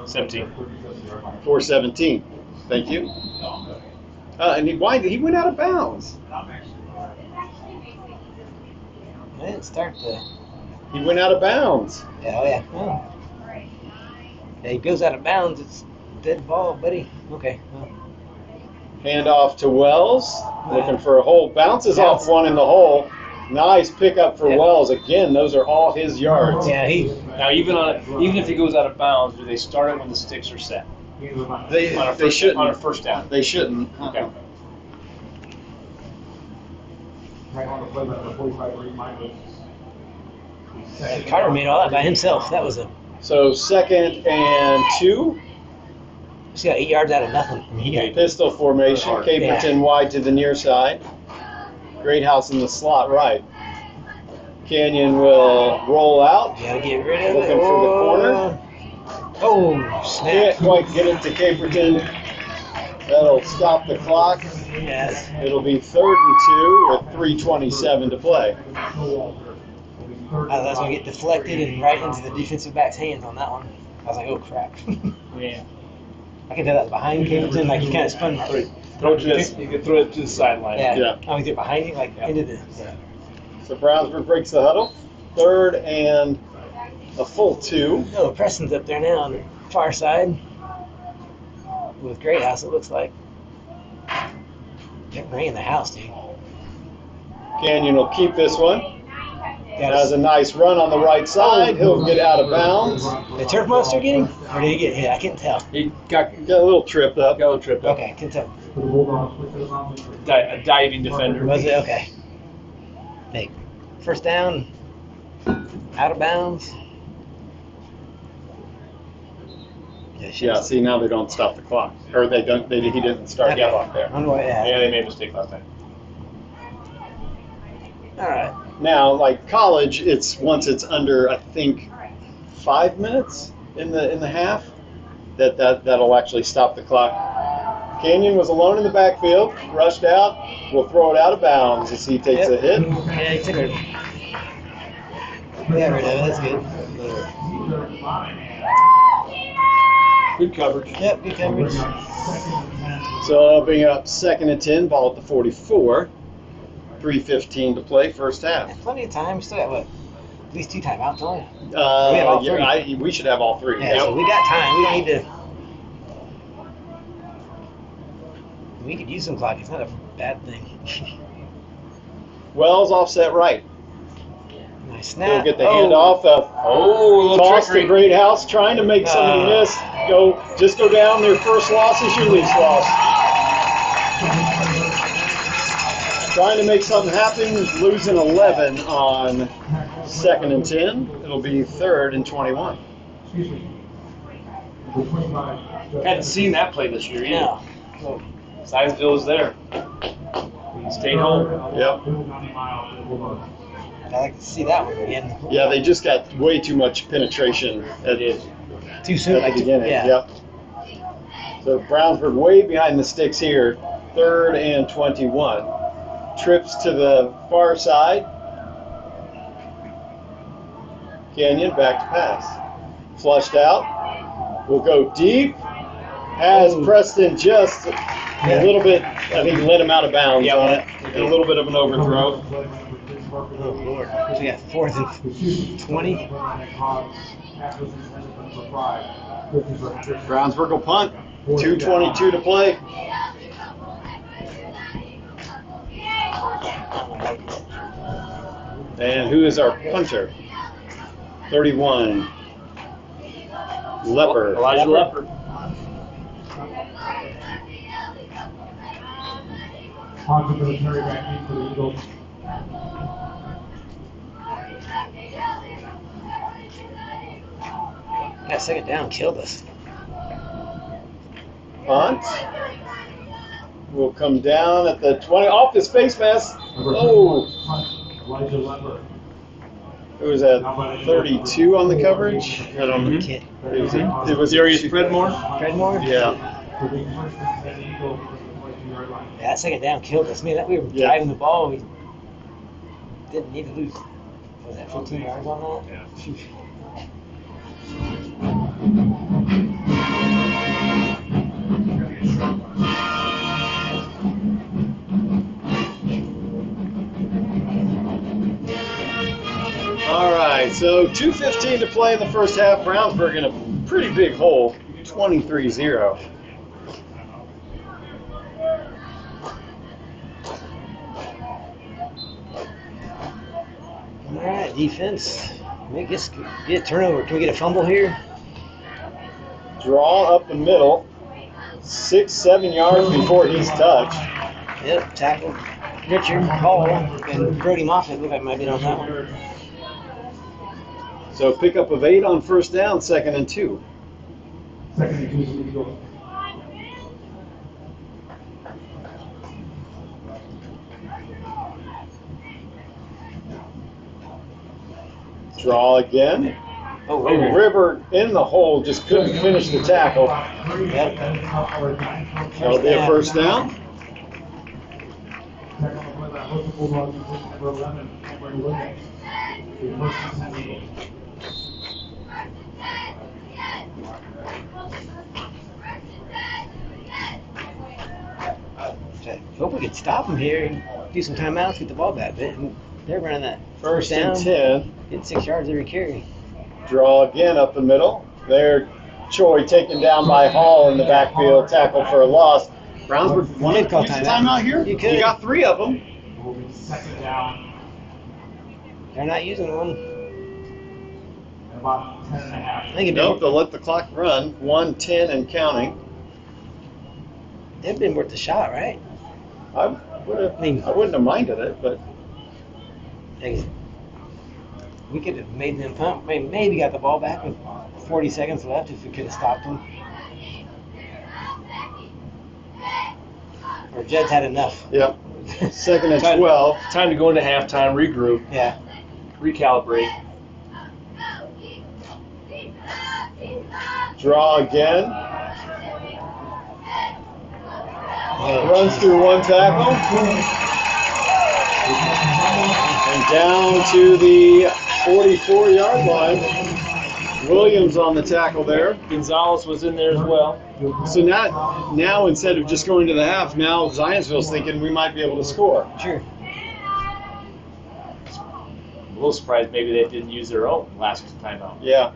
17. 4:17. Thank you. And he went out of bounds. They didn't start the. He went out of bounds. Yeah, oh yeah. Oh. Yeah, he goes out of bounds. It's dead ball, buddy. Okay. Well, Hand off to Wells. Looking for a hole. Bounces off one in the hole. Nice pickup for Yeah. Wells. Again, those are all his yards. yeah, he. Now, even if he goes out of bounds, do they start it when the sticks are set? They shouldn't. On a first down. They shouldn't. Okay. Right on the play by the 45 remind us. Carter made all that by himself. That was a. So 2nd and 2. Just got 8 yards out of nothing from here. Pistol formation. Caperton wide to the near side. Greathouse in the slot right. Canyon will roll out. Gotta get rid of Looking it. for the corner. Oh, snap. Can't quite get it to Caperton. That'll stop the clock. Yes. It'll be 3rd and 2 with 3:27 to play. I thought I was going to get deflected and right into the defensive back's hands on that one. I was like, oh, crap. Yeah. I can tell that was behind Caperton. Like, he kind of spun through. Throw it to this. You can throw it to the sideline. Yeah. I was behind him, like, into the. Yeah. So Brownsburg breaks the huddle. 3rd and a full 2. Oh, Preston's up there now on the far side. With Greathouse, it looks like. They're bringing the house, dude. Canyon will keep this one. Got Has a nice run on the right side. He'll get out of bounds. the turf monster get him? Or did he get hit? I can't tell. He got Got a little tripped up. a little tripped up. Okay, I can tell. For the Bulldogs, which is on the A diving defender. Was it? Okay. Hey, first down, out of bounds. Yeah, see, now they don't stop the clock. Or they don't. He didn't start the clock there. I don't know what, Yeah, they made a mistake last time. All right. Now, like college, it's once it's under, I think, 5 minutes in the half, that'll actually stop the clock. Canyon was alone in the backfield, rushed out. Will throw it out of bounds as he takes a hit. Yeah, he took it. Yeah, right now, that's good. Good coverage. Yep, good coverage. So it'll bring it up 2nd and 10, ball at the 44. 3:15 to play, first half. Plenty of time. Still got what? At least 2 timeouts, don't we? We have all three. Yeah, we should have all 3. Yeah, Yep. so we got time. We don't need to. We could use some clock. It's not a bad thing. Wells offset right. Nice He'll snap. get the handoff. Oh, a little Toss trickery. to Greathouse, trying to make somebody miss. Just go down. Their first loss is your least loss. Trying to make something happen, losing 11 on 2nd and 10. It'll be 3rd and 21. excuse me. The 25. Hadn't seen that play this year either. Yeah. Zionsville was there. He stayed home. Yep. I like to see that one again. Yeah, they just got way too much penetration at Too soon. the Like, beginning. yeah. Yep. So Brownsburg way behind the sticks here. 3rd and 21. Trips to the far side. Canyon back to pass. Flushed out. Will go deep. Has Preston just a little bit, I think, let him out of bounds on it. A little bit of an overthrow. Oh, Lord. We got 4th and 20. Brownsburg will punt. 2:22 to play. And who is our punter? 31. Leper. Elijah Leper. Onto the carry back in for the Eagles. That 2nd down killed us. Punt. Will come down at the 20. Off his face mask. Oh. Elijah Leper. It was at 32 on the coverage. I don't know. Kid. It was Darius Predmore. Fredmore? Yeah. Yeah, that 2nd down killed us. Man, that we were Yeah. driving the ball. We didn't need to lose. Was that 15 yards on that? Yeah. Phew. All right, so 2:15 to play in the first half. Brownsburg in a pretty big hole, 23-0. All right, defense. Get a turnover. Can we get a fumble here? Draw up the middle. 6-7 yards before he's touched. Yep, tackled Richard Hall and Brody Moffitt. Looked like might be on that one. So pickup of 8 on first down, 2nd and 2. Second and 2 for the Eagles. Draw again. Oh, River in the hole, just couldn't finish the tackle. Yep. That'll be a first down. Hope we could stop them here and do some timeouts, get the ball back. They're running that First down, and 10. get 6 yards every carry. Draw again up the middle. There, Choi taken down by Hall in the backfield, tackle for a loss. Brownsburg wanted to use the timeout here. You could. You got 3 of them. Second down, They're not using one. about 10 and a half. I think Nope, they'll let the clock run. 1:10 and counting. it'd been worth a shot, right? I wouldn't have minded it, but We could have made them pump. Maybe got the ball back with 40 seconds left if we could have stopped them. Or Jed's had enough. yep. 2nd and 12. Time to go into halftime, regroup, Yeah. recalibrate. Draw again. Runs through one tackle. And down to the 44-yard line. Williams on the tackle there. Gonzalez was in there as well. So now instead of just going to the half, now Zionsville's thinking we might be able to score. Sure. A little surprised maybe they didn't use their own last timeout. Yeah.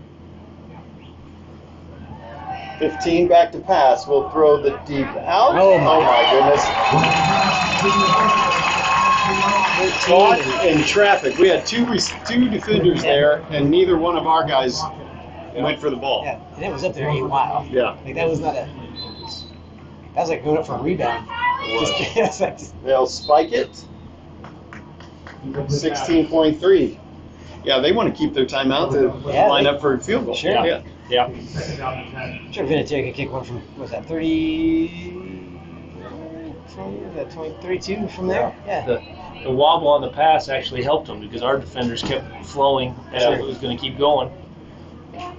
15 back to pass. We'll throw the deep out. Oh my goodness. Caught in traffic. We had two defenders there, and neither one of our guys went for the ball. Yeah, and it was up there a while. Yeah. Like that was not a. That was like going up for a rebound. It's like They'll spike it. 16.3. Yeah, they want to keep their timeout to line up for a field goal. Sure. Yeah. Yeah. sure Vinatieri could kick one from, what was that, 30, 32 from there? Yeah. The wobble on the pass actually helped them because our defenders kept flowing as it was going to keep going. Yeah,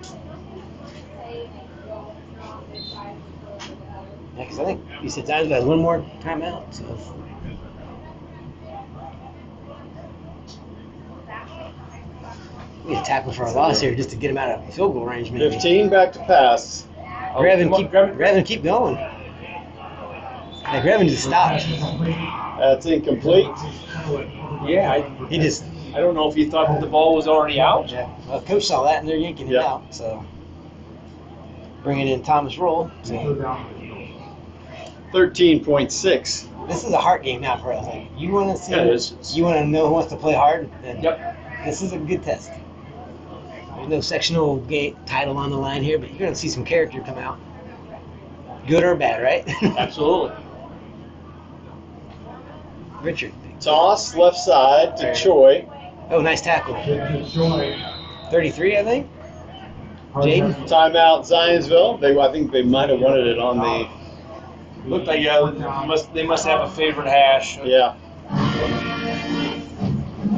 because I think you said Zionsville has one more timeout. So. We need to tackle for a loss here just to get him out of field goal range, maybe. 15 back to pass. Grab him, keep going. Like, grab him to stop. That's incomplete. Yeah, I don't know if he thought that the ball was already out. Yeah. Well, coach saw that and they're yanking it out. So bringing in Thomas Roll. So 13.6. this is a heart game now for us. Like, you want to see, Yeah, it is. you want to know who wants to play hard. Then Yep. this is a good test. There's no sectional title on the line here, but you're going to see some character come out. Good or bad, right? Absolutely. Richard. Toss left side to Choi. Oh, nice tackle. 33, I think. Jaden. Timeout Zionsville. I think they might have wanted it on the. Looked like they must have a favorite hash. Yeah.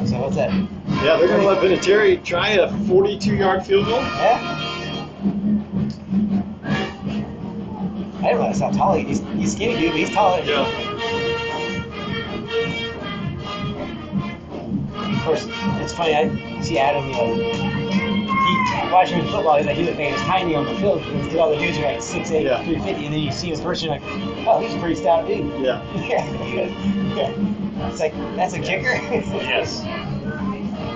So what's that? Yeah, they're going to let Vinatieri try a 42-yard field goal. Yeah. I didn't realize how tall he is. He's skinny, dude, but he's taller. Yeah. Of course, it's funny. I see Adam, watching him football, he looked like he was tiny on the field because all the dudes are like 6'8", 350, and then you see him in person, you're like, oh, he's a pretty stout dude. Yeah. Yeah. It's like, that's a kicker? Yes.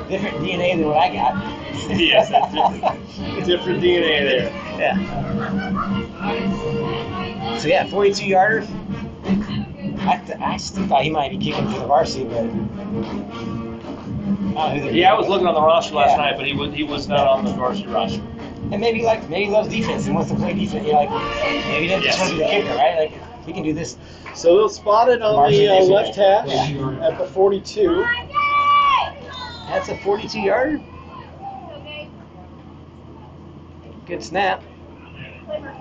Different DNA than what I got. Yes, different DNA there. Yeah. So yeah, 42-yarder. I still thought he might be kicking for the varsity, but Yeah, I was looking on the roster last night, but he was not on the varsity roster. And maybe he loves defense and wants to play defense. You know, like maybe he doesn't just want to be the kicker, right? Like he can do this. So they'll spot it on the left hash at the 42. That's a 42-yarder. Good snap.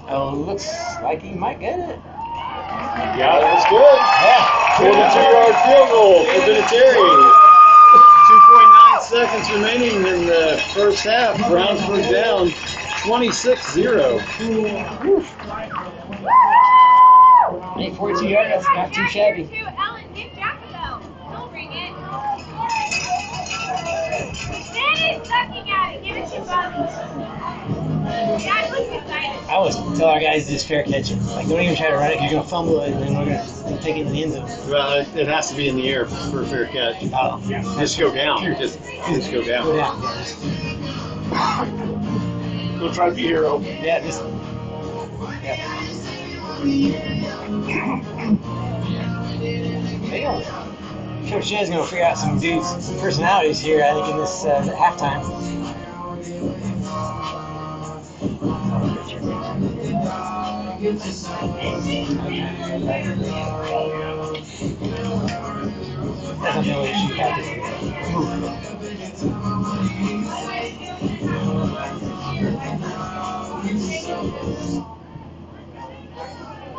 Oh, looks like he might get it. Yeah, that was good. Yeah. 42-yard field goal for Vinatieri. 2.9 seconds remaining in the first half. Brownsburg down 26-0. Hey, 42 yards, that's not too shabby. I always tell our guys to just fair catch it. Like, don't even try to run it. You're going to fumble it, and then we're going to take it in the end zone. Well, it has to be in the air for a fair catch. Oh. Just go down. Just go down. Go down. Go try to be a hero. Yeah, just. Yeah. Coach Shannon's going to figure out some dudes, some personalities here, I think, in this at halftime. That's not the way she practices.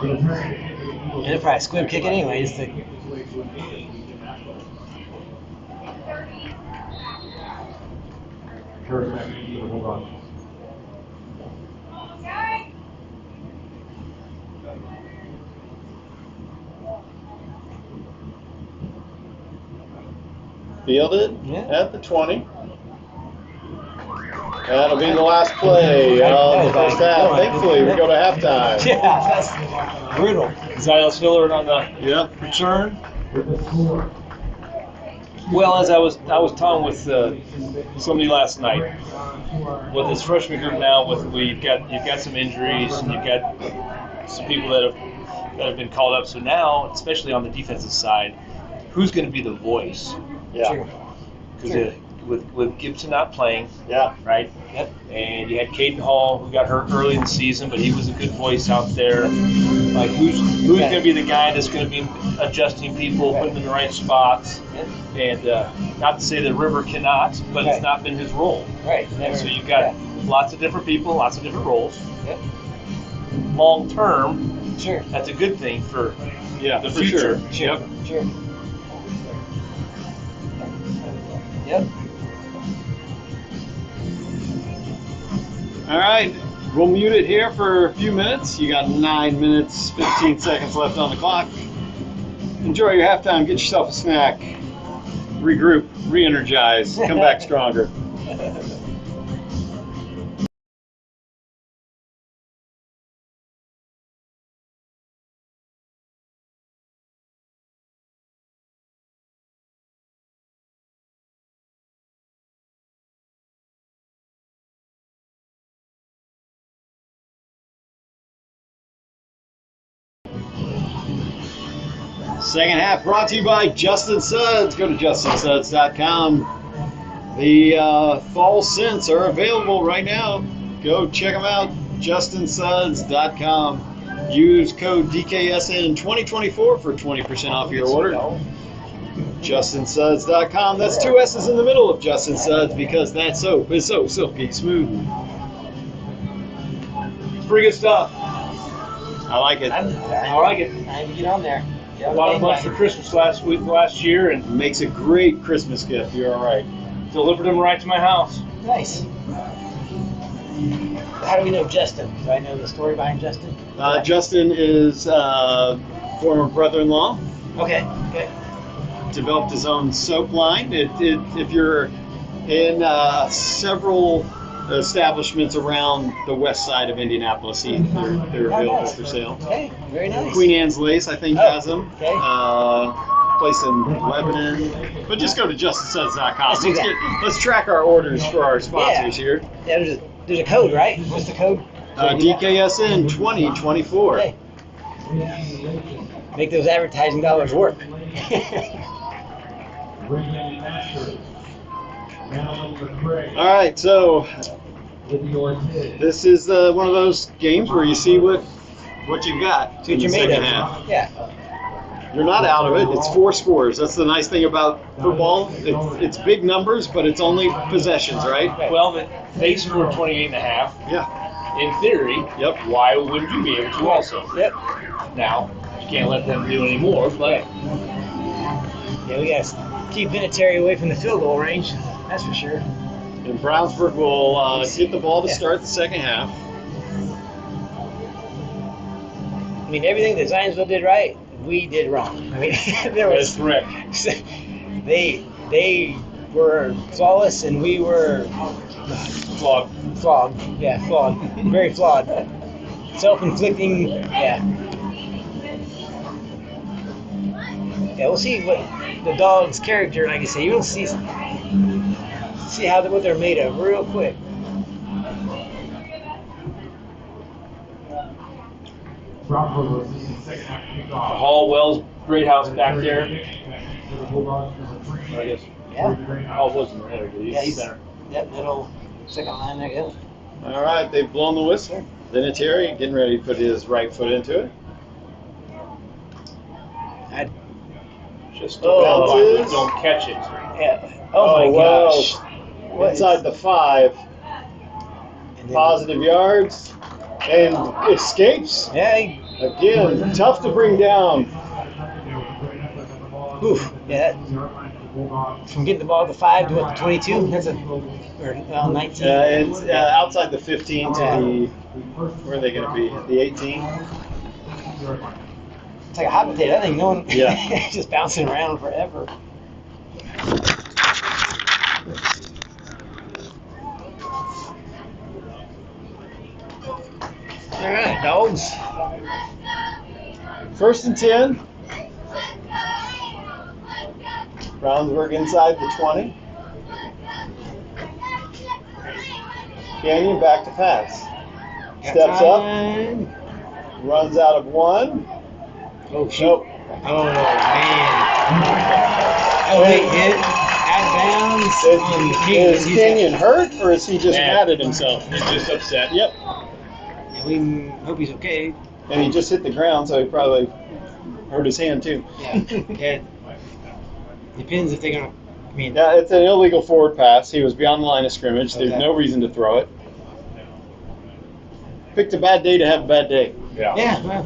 And it'll probably squib kick it anyway. Just to... Fielded at the 20. That'll be the last play of the first half. Thankfully, we go to halftime. Yeah, that's brutal. Zionsville on the return. Well, as I was talking with somebody last night, with this freshman group now, you've got some injuries and you've got some people that have been called up. So now, especially on the defensive side, who's going to be the voice? Yeah. Because with Gibson not playing, right? Yep. And you had Caden Hall, who got hurt early in the season, but he was a good voice out there. Like who's going to be the guy that's going to be adjusting people, putting them in the right spots? And not to say that River cannot, but it's not been his role. Right. And so you've got lots of different people, lots of different roles. Yep. Long term, Sure. that's a good thing for the for future. sure. Yep. Sure. Yep. All right, we'll mute it here for a few minutes. You got 9 minutes, 15 seconds left on the clock. Enjoy your halftime. Get yourself a snack. Regroup, re-energize, come back stronger. Second half brought to you by Justin Suds. Go to justinsuds.com. The fall scents are available right now. Go check them out. justinsuds.com. Use code DKSN2024 for 20% off your order. justinsuds.com. That's 2 S's in the middle of Justin Suds because that soap is so silky smooth. Pretty good stuff. I like it. I like it. I had to get on there. Bought a bunch for Christmas last year and Makes a great Christmas gift. You're all right. delivered them right to my house. Nice. How do we know Justin? Do I know the story behind Justin? Justin is former brother-in-law. Okay, good. Developed his own soap line. If you're in several establishments around the west side of Indianapolis, they're available for sale. Okay, very nice. Queen Anne's Lace, I think, has them. Okay. Place in Lebanon. But just go to justinsuds.com. Let's do that. Let's track our orders for our sponsors here. Yeah, there's a code, right? What's the code? DKSN 2024. Okay. Make those advertising dollars work. All right, so This is one of those games where you see what you've got See in what the you're made second of. half. Yeah. You're not out of it. It's 4 scores. That's the nice thing about football. It's big numbers, but it's only possessions, right? Well, they scored 28 and a half. Yeah. In theory, Yep. why wouldn't you be able to also? Yep. Now, you can't let them do any more, but Yeah, we got to keep Vinatieri away from the field goal range. That's for sure. And Brownsburg will get the ball to start the second half. I mean, everything that Zionsville did right, we did wrong. I mean, there was that's correct. they were flawless and we were Flawed. flawed. Yeah, flawed. Very flawed. Self-inflicting. Yeah. Yeah, we'll see what the dog's character, like I say, you'll see what they're made of real quick. Hallwell's great house back there. I guess. Yeah. Hall wasn't there. Yeah, he's better. Yep, middle, second line there, yeah. All right, they've blown the whistle. Vinatieri getting ready to put his right foot into it. Just Bounces. don't catch it. Yeah. Oh my wow. gosh. What is- Inside the 5. and then- Positive yards. And escapes. Yeah, Again, tough to bring down. oof. Yeah, from getting the ball to 5 to what, 22? That's a, or 19. And outside the 15 to the, where are they going to be? The 18? It's like a hot potato. That thing, no one, Yeah. just bouncing around forever. All right, dogs. 1st and 10. Brownsburg inside the 20. Canyon back to pass. Steps up, runs out of 1. Oh, shoot. Nope. Oh, man. Oh, wait, hit out of bounds. on Canyon. Is Canyon hurt, or is he just mad at himself? He's just upset. Yep. And we hope he's okay. And he just hit the ground, so he probably hurt his hand too. Yeah. Yeah. Depends if they're going to, I mean, Yeah, it's an illegal forward pass. He was beyond the line of scrimmage. There's Okay. no reason to throw it. Picked a bad day to have a bad day. yeah, well.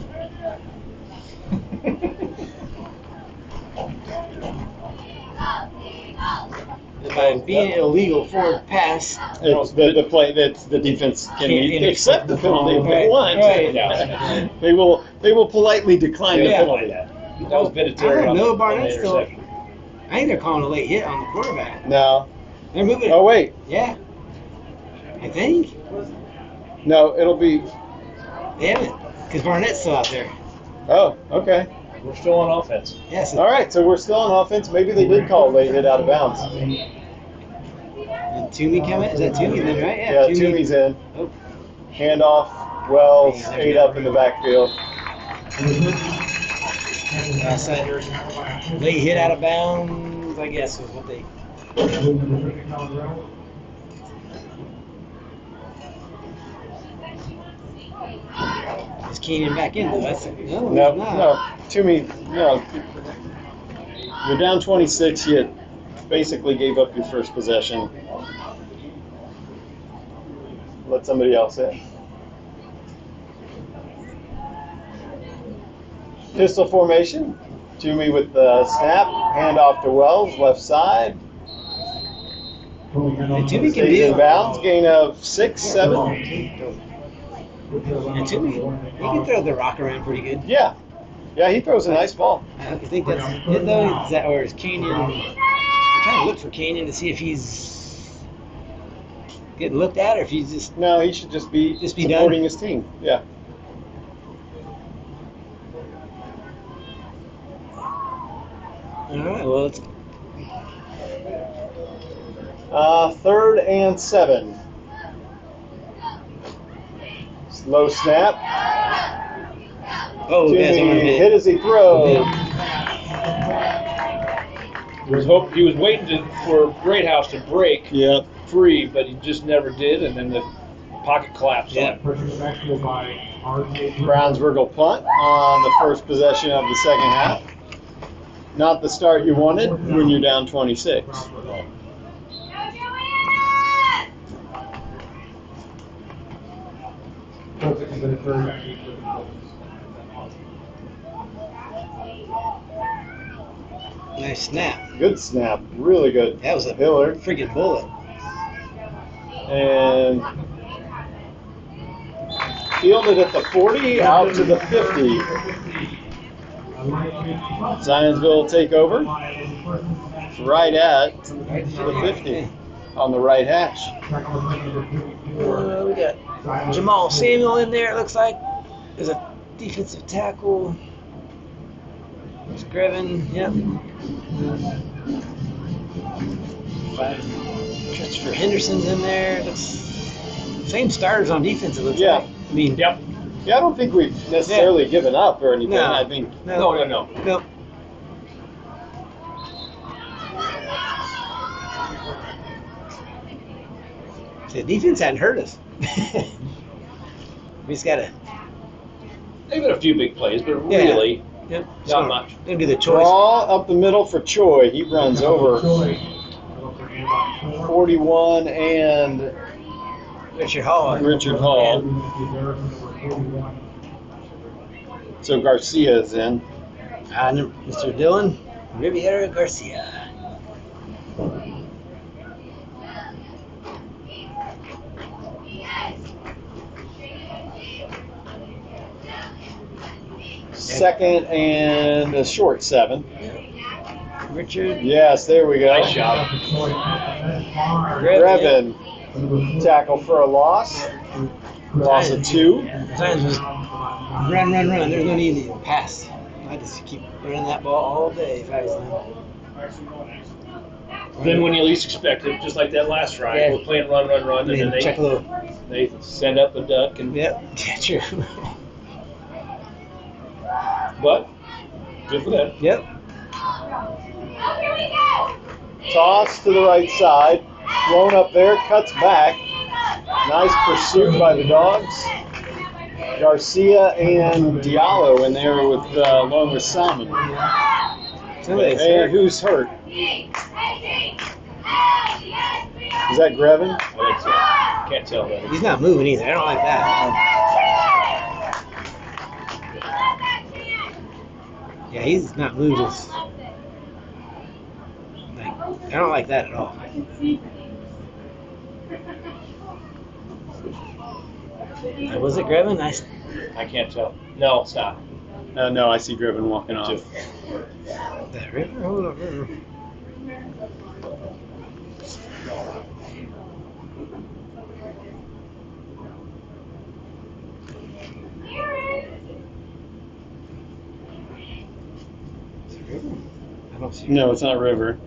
By being an illegal forward pass, It's the play that the defense can accept the penalty if they want. Right. Yeah. They will politely decline the Yeah. penalty. That was Vinatieri I don't on know the about that still. interception. I think they're calling a late hit on the quarterback. No. They're moving. Oh wait. Yeah. I think. No, it'll be. They haven't. Because Barnett's still out there. Oh, okay. We're still on offense. Yes. All right. So we're still on offense. Maybe they did call a late hit out of bounds. And Toomey coming? Is that Toomey then, right? Yeah, Toomey's in. Oh. Handoff. Wells, 8 up in the backfield. Late hit out of bounds, I guess, is what they. Is Keenan back in? That's no, No, he's not. no. Toomey, no. You're down 26. You basically gave up your first possession. Let somebody else in. Pistol formation. Toomey with the snap. Handoff to Wells, left side. And Toomey can Stays be in bounds. Gain of 6, 7. And Toomey, he can throw the rock around pretty good. Yeah. Yeah, he throws a nice ball. I think that's it though. Is that or is Canyon? I'm trying to look for Canyon to see if he's getting looked at or if he's just. No, he should just be Just be supporting done? his team. Yeah. All right. Well, it's 3rd and 7. Slow snap. oh, that's on Toomey hit as he throws. He was waiting for Greathouse to break Yep. free, but he just never did. And then pocket collapse. Yeah. Pressure backfield by RJ. Brownsburg will punt on the first possession of the second half. Not the start you wanted when you're down 26. Nice snap. Good snap, really good. That was a Hillard. freaking bullet. And fielded at the 40, out to the 50. Zionsville will take over. Right at the 50 on the right hash. We got Jamal Samuel in there, it looks like. There's a defensive tackle. There's Grevin, yep. Christopher Henderson's in there. Looks same starters on defense, it looks Yeah. like. I mean, Yep. Yeah, I don't think we've necessarily given up or anything. No. I think No. Nope. The defense hadn't hurt us. We just gotta. They've got a few big plays, but Yeah. really Yep. not much. Gonna do the choice. draw up the middle for Choi. He runs over 41 and Richard Hall. Richard Hall. So Garcia is in. Mr. Dylan Riviera Garcia. Second and a short 7. Richard Yes, there we go. Nice job. Grevin, tackle for a loss. Loss of 2. Zions was run. There's no need to pass. I just keep running that ball all day if I was them. Then when you least expect it, just like that last drive, Yeah. we're playing run, and then Check a little. they send up the duck, and Yep. Yeah, true. but good for them. Yep. Toss to the right side. Thrown up there, cuts back. Nice pursuit by the Dogs. Garcia and Diallo in there with along with Salmon. Somebody's Hey, hurt. who's hurt? Is that Grevin? I think so. Can't tell that. He's not moving either. I don't like that. Yeah, he's not moving. I don't like that at all. Was it Grevin? I can't tell. No, it's not. No, I see Grevin walking off. That river? Hold on. River. Is it River? I don't see. No, it's not River.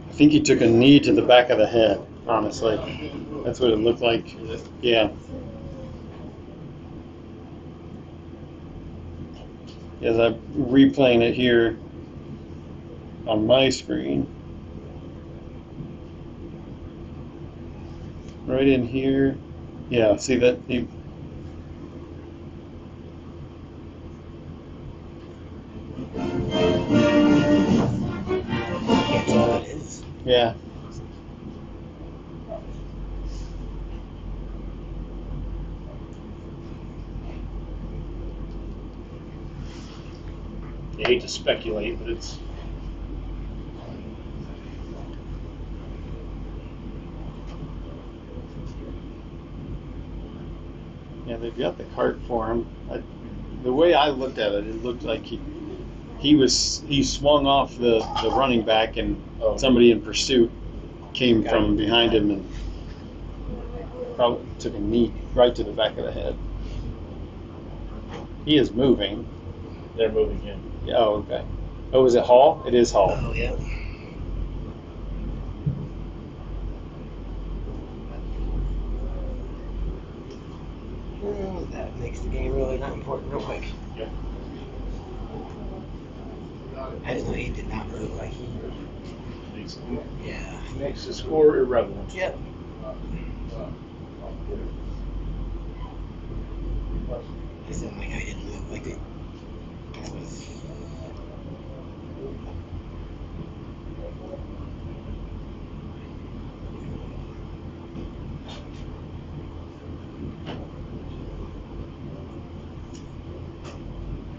I think he took a knee to the back of the head, honestly. That's what it looked like. Yeah. As I'm replaying it here on my screen. Right in here. Yeah, see that? Can't tell what it is. Yeah. I hate to speculate, but it's. Yeah, they've got the cart for him. The way I looked at it, it looked like he swung off the running back, and somebody in pursuit came from behind him and probably took a knee right to the back of the head. He is moving. They're moving him. Yeah, oh, okay. Oh, is it Hall? It is Hall. Oh, yeah. Well, that makes the game really not important real quick. Yep. I didn't know he did not move like he. penalties. Yeah. Makes the score irrelevant. Yep. I just didn't like how he didn't move. Like that was.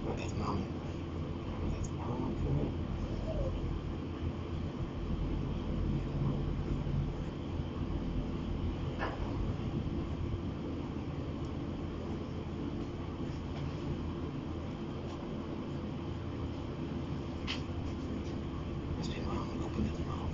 Oh, that's mom. That's mom. Must be mom. I'm hoping that's mom.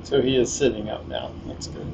So he is sitting up now. That's good.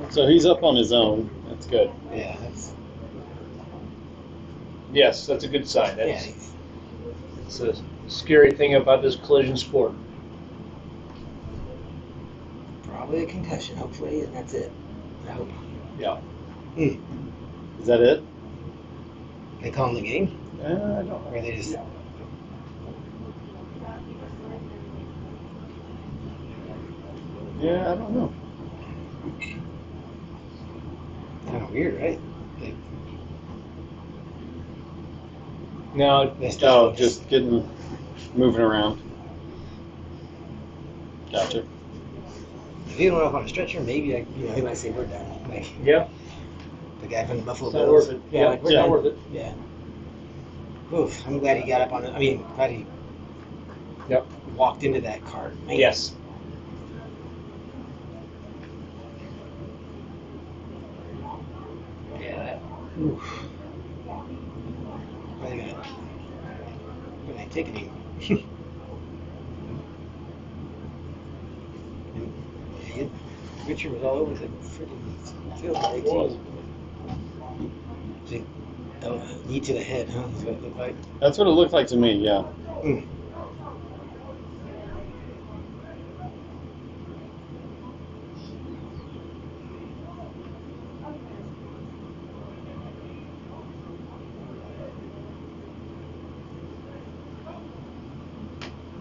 So he's up on his own. That's good. Yeah, that's. Yes, that's a good sign. Yeah. That's it's a scary thing about this collision sport. Probably a concussion, hopefully, and that's it. I hope. Yeah. Is that it? They calling the game? I don't know. Or they just. Yeah, I don't know. Kind of weird, right? Like, No, Oh, just getting moving around. Gotcha. if you don't know if on a stretcher, maybe like, he might say we're done. Like yeah, the guy from the Buffalo it's not Bills. worth it. Yeah, like we're it's not done. worth it. Yeah. Oof, I'm glad he got up on it. I mean, glad he Yep. walked into that cart. Man. Yes. Yeah. That, oof. Are they gonna? When they taking him? Richard was all over the freaking field. It was. See, Oh, knee to the head, huh? That's what it looked like. That's what it looked like to me. Yeah. Mm.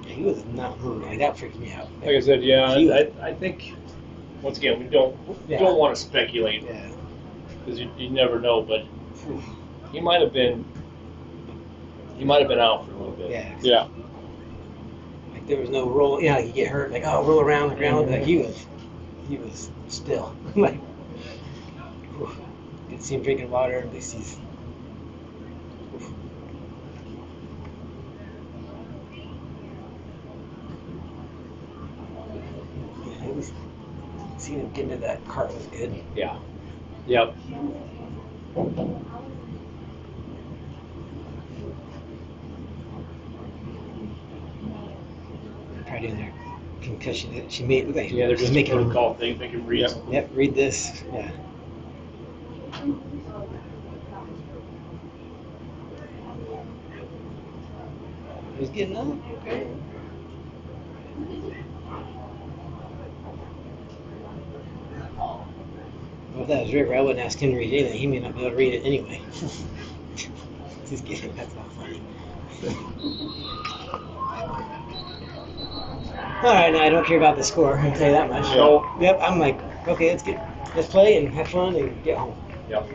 He was not moving. Like, that freaked me out. Like I said, yeah, He- I think once again we don't want to speculate Yeah. because you never know, but he might have been out for a little bit. Yeah. Yeah. Like, there was no roll. You know, like you get hurt. Like, oh, roll around the ground. Like, he was still. Like, whew. Didn't see him drinking water. At least he's. Oof. Yeah, it was. Seeing him get into that cart was good. Yeah. Yep. Probably doing their concussion. She made. Look like Yeah, they're just making making him. a call thing. They can read. Yep. Yep, read this. Yeah. He's getting up. Okay. Well, if that was River, I wouldn't ask him to read anything. He may not be able to read it anyway. He's getting. That's not funny. All right, now I don't care about the score. I can tell you that much. No. Yep, I'm like, okay, let's play and have fun and get home. Yep.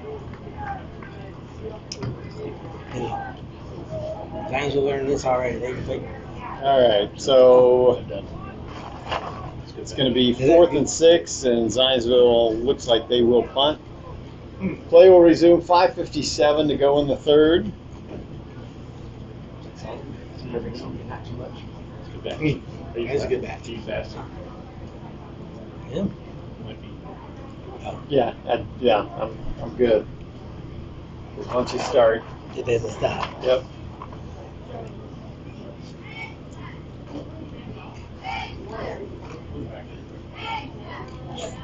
And Zions will learn this already. They can play. All right. So it's going to be 4th and 6, and Zionsville looks like they will punt. Play will resume. 5:57 to go in the third. Not too much. Good back. That's a good back. He's fast. Yeah. Might be. Yeah. I'm good. Once you start. It doesn't stop. Yep.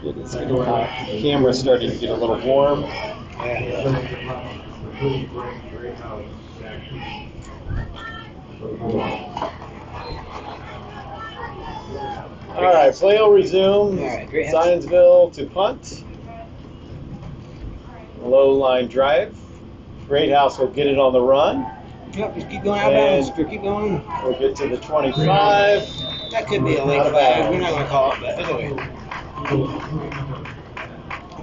It's getting hot. The camera's starting to get a little warm. All right, play will resume. All right, great. Zionsville to punt. Low line drive. Great House will get it on the run. Yep, just keep going out of bounds. Keep going. We'll get to the 25. That could be a late flag. We're not going to call it, but anyway. I'm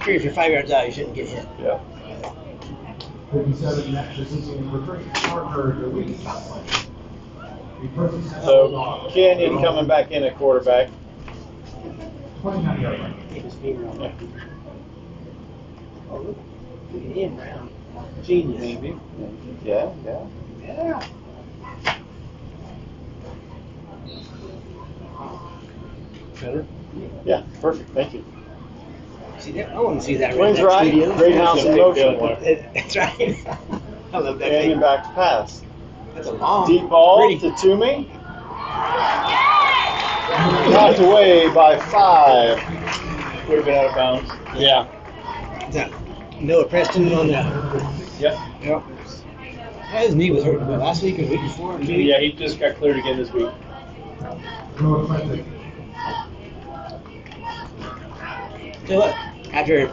sure if you're 5 yards out, you shouldn't get hit. Yeah. 57 next, this is the first partner of the week. So Canyon coming back in at quarterback. 29 yards. Get his finger on it. Oh, look. Look at him, Brown. Genius. Maybe. Yeah. Yeah. Better. Yeah, perfect. Thank you. See that? I want to see that Twins next right. video. Great House in motion. That's right. I love that Canyon thing. back to pass. That's a long. Deep ball Pretty. to Toomey. Knocked away by 5. Would have been out of bounds. Yeah. That Noah Preston on that. Yep. Yep. His knee was hurt last week or the week before. Yeah, he just got cleared again this week. So look, after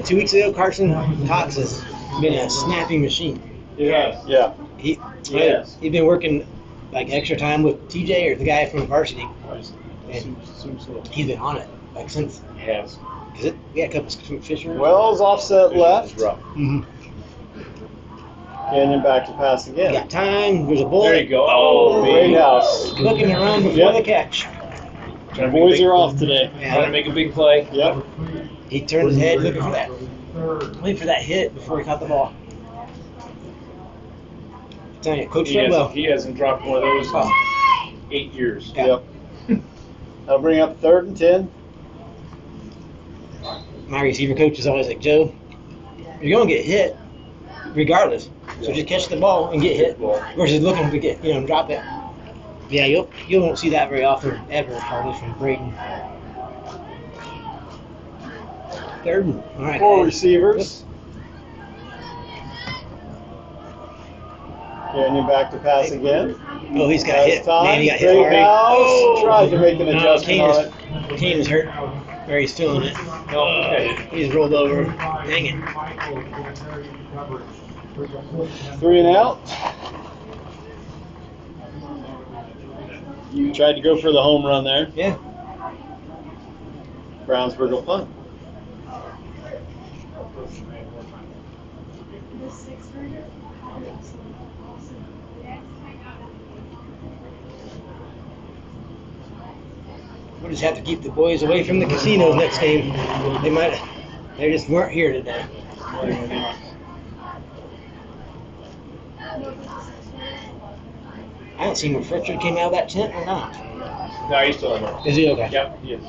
2 weeks ago, Carson Cox has been a snapping machine. Yeah. Yeah. Yes. He's been working like extra time with TJ or the guy from varsity, and he's been on it like since. Yes. Cause we had a couple of Fisher. Wells offset left. It's rough. Mm-hmm. Canyon back to pass again. Got time. There's a bullet. There you go. Oh, Great House. Looking to run before Yep. the catch. The boys are off today. Trying to make a big play. Yep. He turned his head looking for that. Waiting for that hit before he caught the ball. I'm telling you, Coach Showwell. He hasn't dropped one of those in Oh. 8 years. Yeah. Yep. That'll bring up 3rd and 10. My receiver coach is always like, Joe, you're going to get hit regardless. So just catch the ball and get hit versus looking to get, drop it. Yeah, you won't see that very often ever, probably from Braden. 3rd and, all right. 4 receivers. Getting back to pass again. Oh, he's got Last hit. time, Man, he got hit hard. Greathouse tried to make an No, adjustment on it. Kane is hurt. Or he's feeling it. He's rolled over. Dang it. 3 and out. Tried to go for the home run there. Yeah. Brownsburg will punt. We'll just have to keep the boys away from the casinos next game. They just weren't here today. I don't see if Richard came out of that tent or not. No, he's still in there. Is he okay? Yep, he is.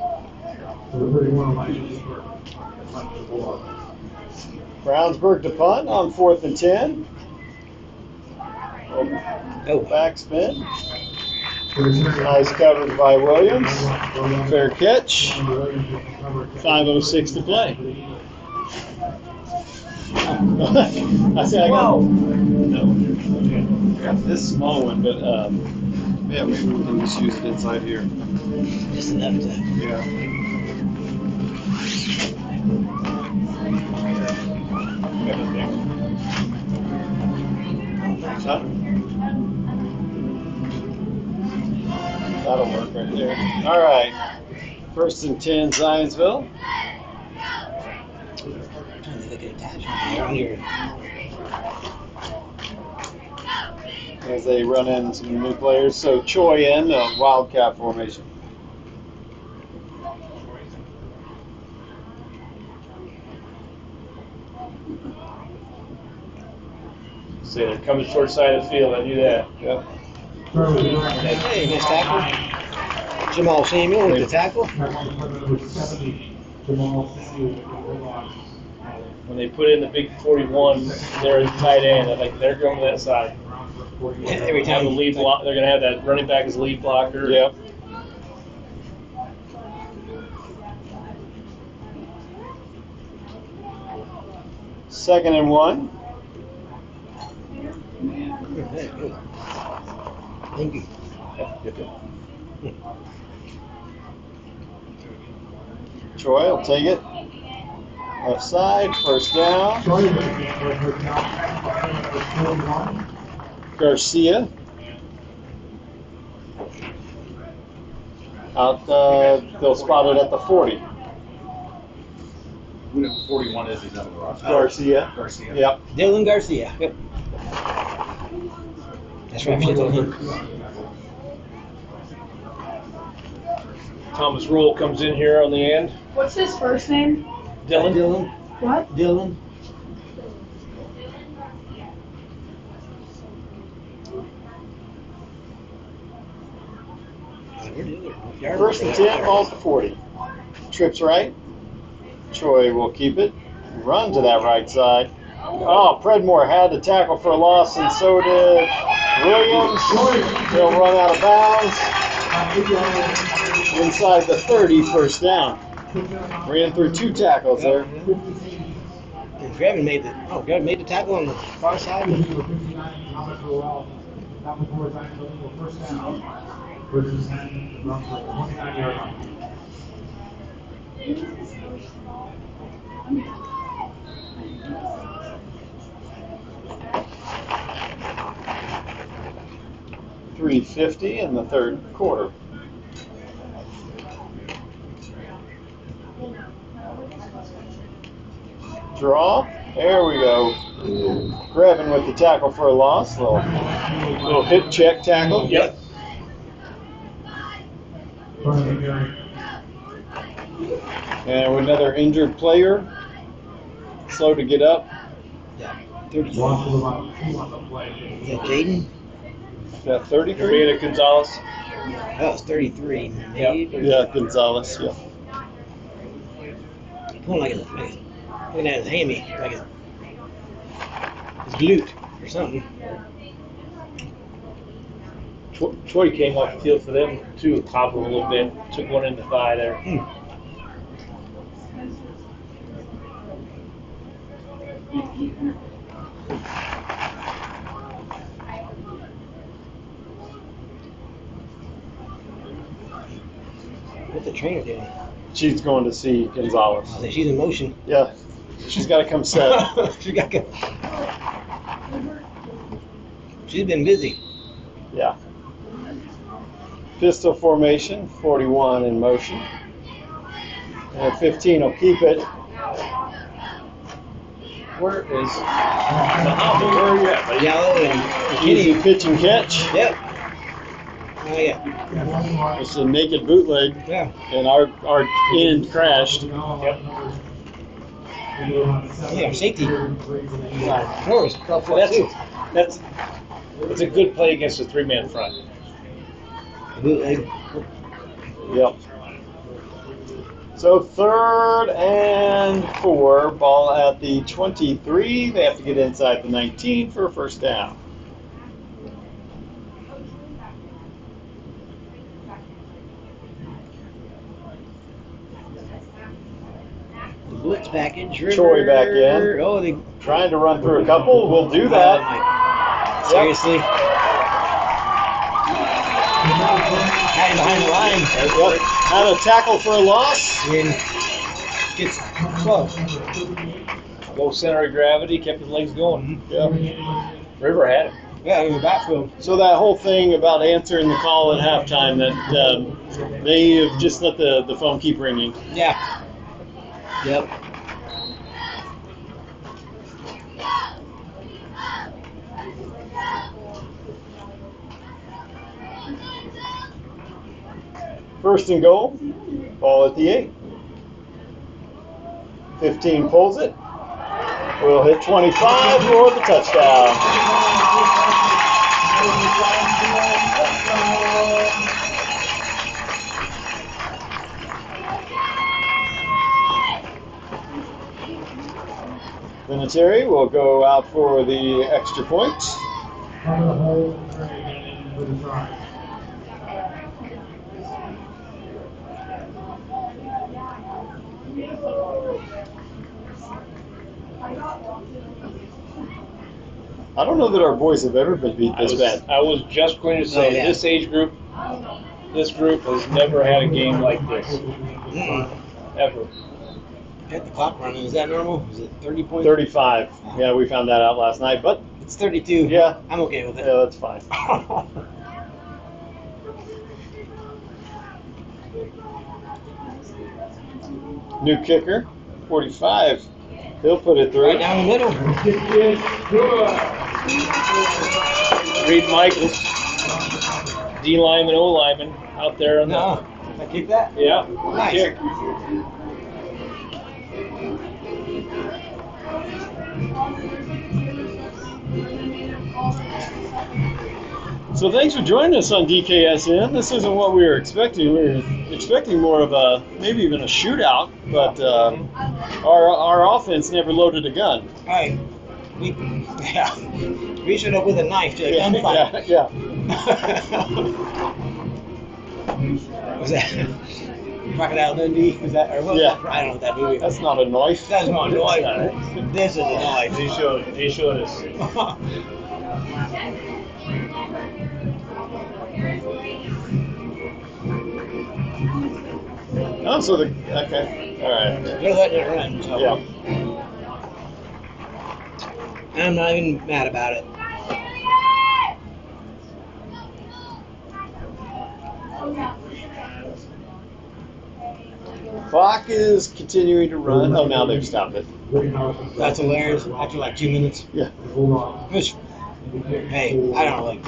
Brownsburg to punt on 4th and 10. Oh. Backspin. Nice coverage by Williams. Fair catch. 5:06 to play. I said I got this small one, but yeah, maybe we can just use it inside here. Just enough to. Yeah. That'll work right there. All right. 1st and 10, Zionsville. As they run in some new players. So Choi in Wildcat formation. See, they're coming short side of the field. I knew that. Yep. Hey, nice tackle. Jamal Samuel with the tackle. When they put in the big 41, they're at tight end. Like they're going to that side. Every time the lead block, they're going to have that running back as lead blocker. Yep. Second and 1. Thank you. Troy will take it. Left side, 1st down. Garcia. Out, they'll spot it at the 40. 41 is his number. Garcia. Garcia. Yep. Dylan Garcia. Yep. That's right. She told him. Thomas Rule comes in here on the end. What's his first name? Dylan. Dylan. What? Dylan. First and 10, ball to 40. Trips right. Troy will keep it. Run to that right side. Oh, Predmore had the tackle for a loss, and so did Williams. He'll run out of bounds. Inside the 30, 1st down. Ran through 2 tackles there. And Grevin made the tackle on the far side. $3.50 in the 3rd quarter. Draw. There we go. Grevin with the tackle for a loss. Little hip check tackle. Yep. And with another injured player. Slow to get up. Yeah. 35. Is that Jaden? Got 33. Marietta Gonzalez. That was 33. Maybe. Yeah, Gonzalez. Yeah. Pulling like looking at his hammy, like his glute or something. Troy came off the field for them too, hobbled a little bit, took one in the thigh there. What's the trainer doing? She's going to see Gonzalez. I think she's in motion. Yeah, she's got to come set. She got go. She's been busy. Yeah. Pistol formation, 41 in motion. And 15 will keep it. Where is? Where are you at, buddy? Yellow and Easy Kitty. pitch and catch. Yep. Oh yeah. It's a naked bootleg, Yeah. and our end crashed. Yep. Yeah. Safety. Floors. That's a good play against a 3-man front. Bootleg. Yep. So 3rd and 4, ball at the 23. They have to get inside the 19 for a first down. The Blitz package. Troy back in. Oh, they Trying to run through a couple. We'll do that. Seriously. Hiding behind the line. Yep. Had a tackle for a loss. And gets close. Low center of gravity, kept his legs going. Yep. River had it. Yeah, in the backfield. So that whole thing about answering the call at halftime, that they have just let the phone keep ringing. Yeah. Yep. First and goal, ball at the 8. 15 pulls it. We'll hit 25 for the touchdown. Vinatieri will go out for the extra point. I don't know that our boys have ever been beat this bad. I was just going to say, Oh, yeah. this age group, this group has never had a game like this. Ever. Got the clock running. Is that normal? Is it 30 points? 35. Yeah, we found that out last night, but It's 32. yeah, I'm okay with it. yeah, that's fine. New kicker, 45. He'll put it through. Right down the middle. Reed Michaels, D lineman, O lineman, out there on the. No. Can I kick that? Yeah. Nice. Kick. So thanks for joining us on DKSN. This isn't what we were expecting. We were expecting more of a, maybe even a shootout, but our offense never loaded a gun. All right. We showed up with a knife to a gunfight. Yeah. Was that Crocodile Dundee? Was that? Or what? Yeah. I don't know what that movie. That's not a knife. That's not a knife. This is a knife. He showed us. Oh, so okay. All right. They're letting it run. So. Yeah. I'm not even mad about it. Clock is continuing to run. Oh, now they've stopped it. That's hilarious. After like 2 minutes. Yeah. Which, hey, I don't know. Like,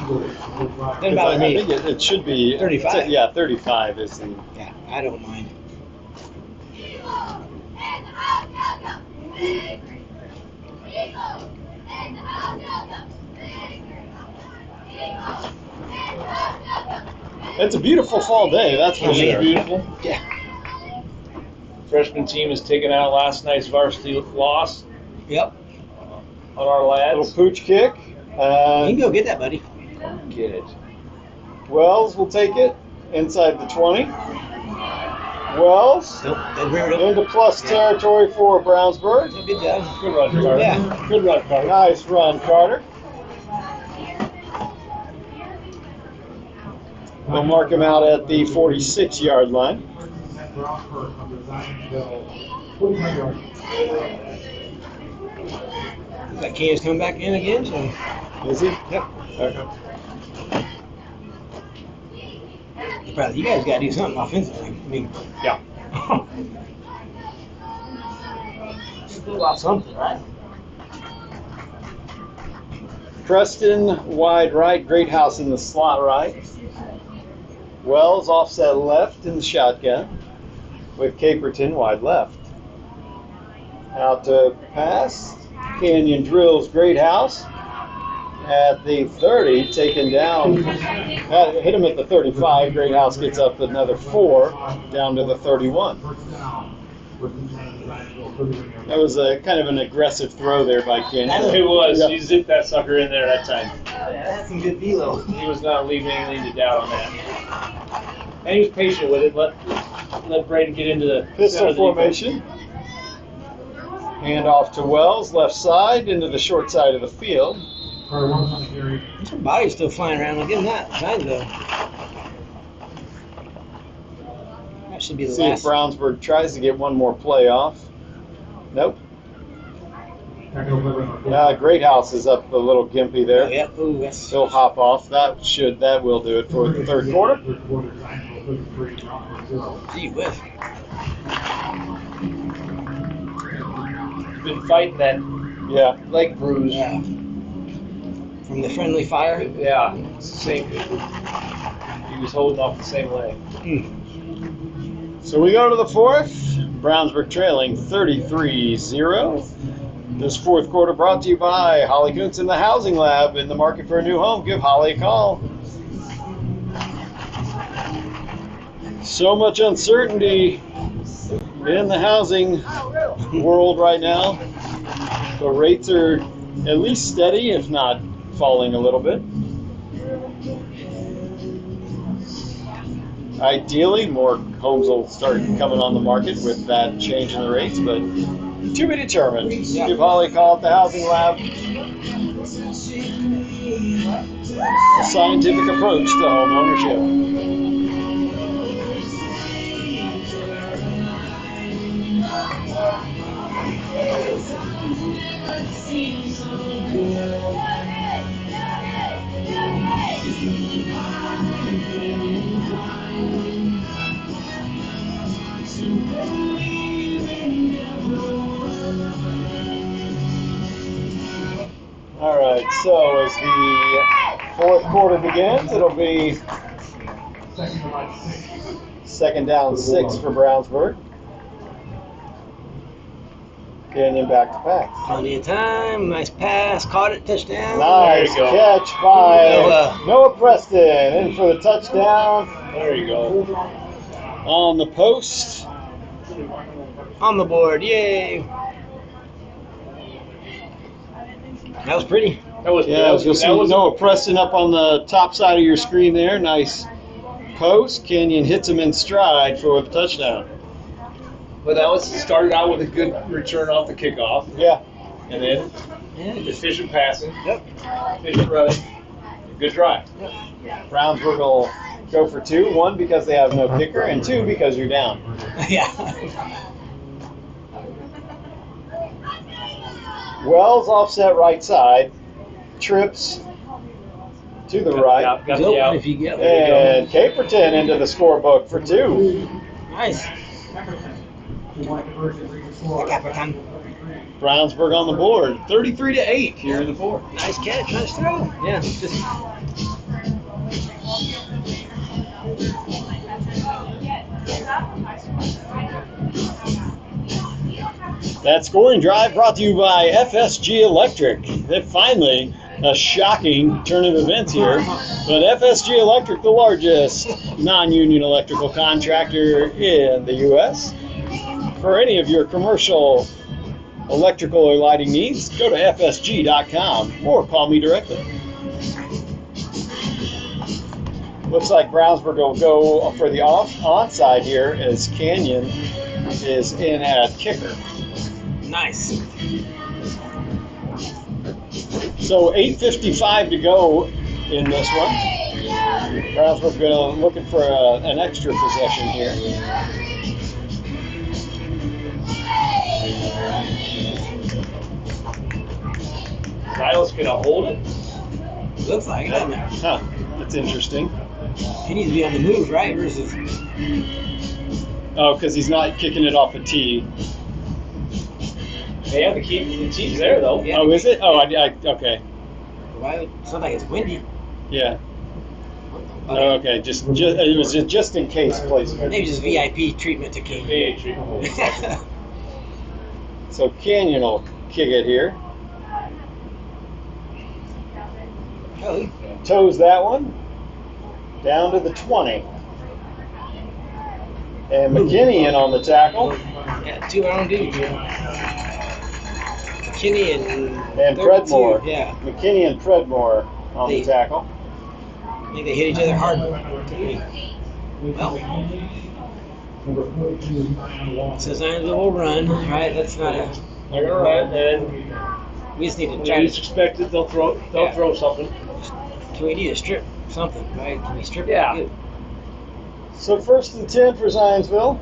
doesn't I bother me. think it should be 35. Yeah, 35 is the. Yeah, I don't mind. It's a beautiful fall day, that's for Isn't it sure. beautiful? Yeah. Freshman team has taken out last night's varsity loss Yep. on our Little lads. pooch kick. You can go get that, buddy. Get it. Wells will take it inside the 20. Wells Nope. They reared up. into plus territory for Brownsburg. Good job. Good run, Carter. Yeah. Good run, Carter. Nice run, Carter. We'll mark him out at the 46-yard line. Brownsburg on the Zionsville 45 yards. That Cannon's coming back in again, so. Is he? Yep. Okay. Probably, you guys got to do something offensively. I mean, Yeah. still got something, right? Preston wide right, Greathouse in the slot right. Wells offset left in the shotgun with Caperton wide left. Out to pass. Canyon drills Greathouse at the 30, taken down. Hit him at the 35. Greathouse gets up another 4 down to the 31. That was a kind of an aggressive throw there by Canyon. It was. Yeah. He zipped that sucker in there that time. That's some good velo. He was not leaving anything to doubt on that. And he was patient with it. Let Braden get into the Pistol formation. Hand off to Wells, left side, into the short side of the field. Her body's still flying around. Look at that. Time though. That should be the See if last. Brownsburg tries to get one more play off. Nope. Greathouse is up a little gimpy there. Oh, yep. Ooh, that's. He'll hop off. That will do it for the third quarter. Gee whiz. Been fighting that Yeah. leg bruise. Yeah. From the friendly fire. Yeah, it's the same. He was holding off the same leg. So we go to the fourth. Brownsburg trailing 33-0. This fourth quarter brought to you by Holly Kuntz in the Housing Lab. In the market for a new home, give Holly a call. So much uncertainty in the housing world right now. The rates are at least steady, if not falling a little bit. Ideally, more homes will start coming on the market with that change in the rates, but to be determined. Yeah. Give Holly a call at the Housing Lab. A scientific approach to home ownership. All right, so as the fourth quarter begins, it'll be second down 6 for Brownsburg. Canyon back to pass. Plenty of time. Nice pass. Caught it. Touchdown. Nice There you go. catch by Noah. Noah Preston in for the touchdown There you go. on the post. On the board. Yay. That was pretty. That was Yeah, you'll see Noah Preston up on the top side of your screen there. Nice post. Canyon hits him in stride for the touchdown. But that was started out with a good return off the kickoff, Yeah. and then efficient passing, Yep. efficient running, good drive. Brownsburg will go for 2. 1, because they have no kicker, and 2, because you're down. Yeah. Wells offset right side. Trips to the right. Got Go the out. if you get And Caperton into the scorebook for 2. Nice. Brownsburg on the board. 33-8 here in the fourth. Nice catch. Nice throw. Yeah. Just. That scoring drive brought to you by FSG Electric. That finally a shocking turn of events here. But FSG Electric, the largest non-union electrical contractor in the U.S. For any of your commercial electrical or lighting needs, go to fsg.com or call me directly. Looks like Brownsburg will go for the onside here as Canyon is in at kicker. Nice. So 8:55 to go in this one. Brownsburg looking for an extra possession here. Niles gonna hold it. Looks like it, doesn't it? Huh. That's interesting. He needs to be on the move, right? Versus Oh, because he's not kicking it off a tee. They have to keep the team's there though. Yeah. Oh, is it? Oh, okay. why? It's not like it's windy. Yeah. Oh, okay. Just it was just in case placement. Maybe just VIP treatment to King. VA treatment. So Canyon will kick it here. Oh, he- Toes that one down to the 20. And McKinney in on the tackle. yeah, 2 round dudes. McKinney and 32, Predmore. Yeah, McKinney and Predmore on the tackle. I think they hit each other hard. Well, so Zionsville will run. Right, that's not a. They're gonna run, and We just need to when try you to. least expect it, they'll throw something. So we need to strip something, right? Can we strip Yeah. it? Good. So 1st and 10 for Zionsville.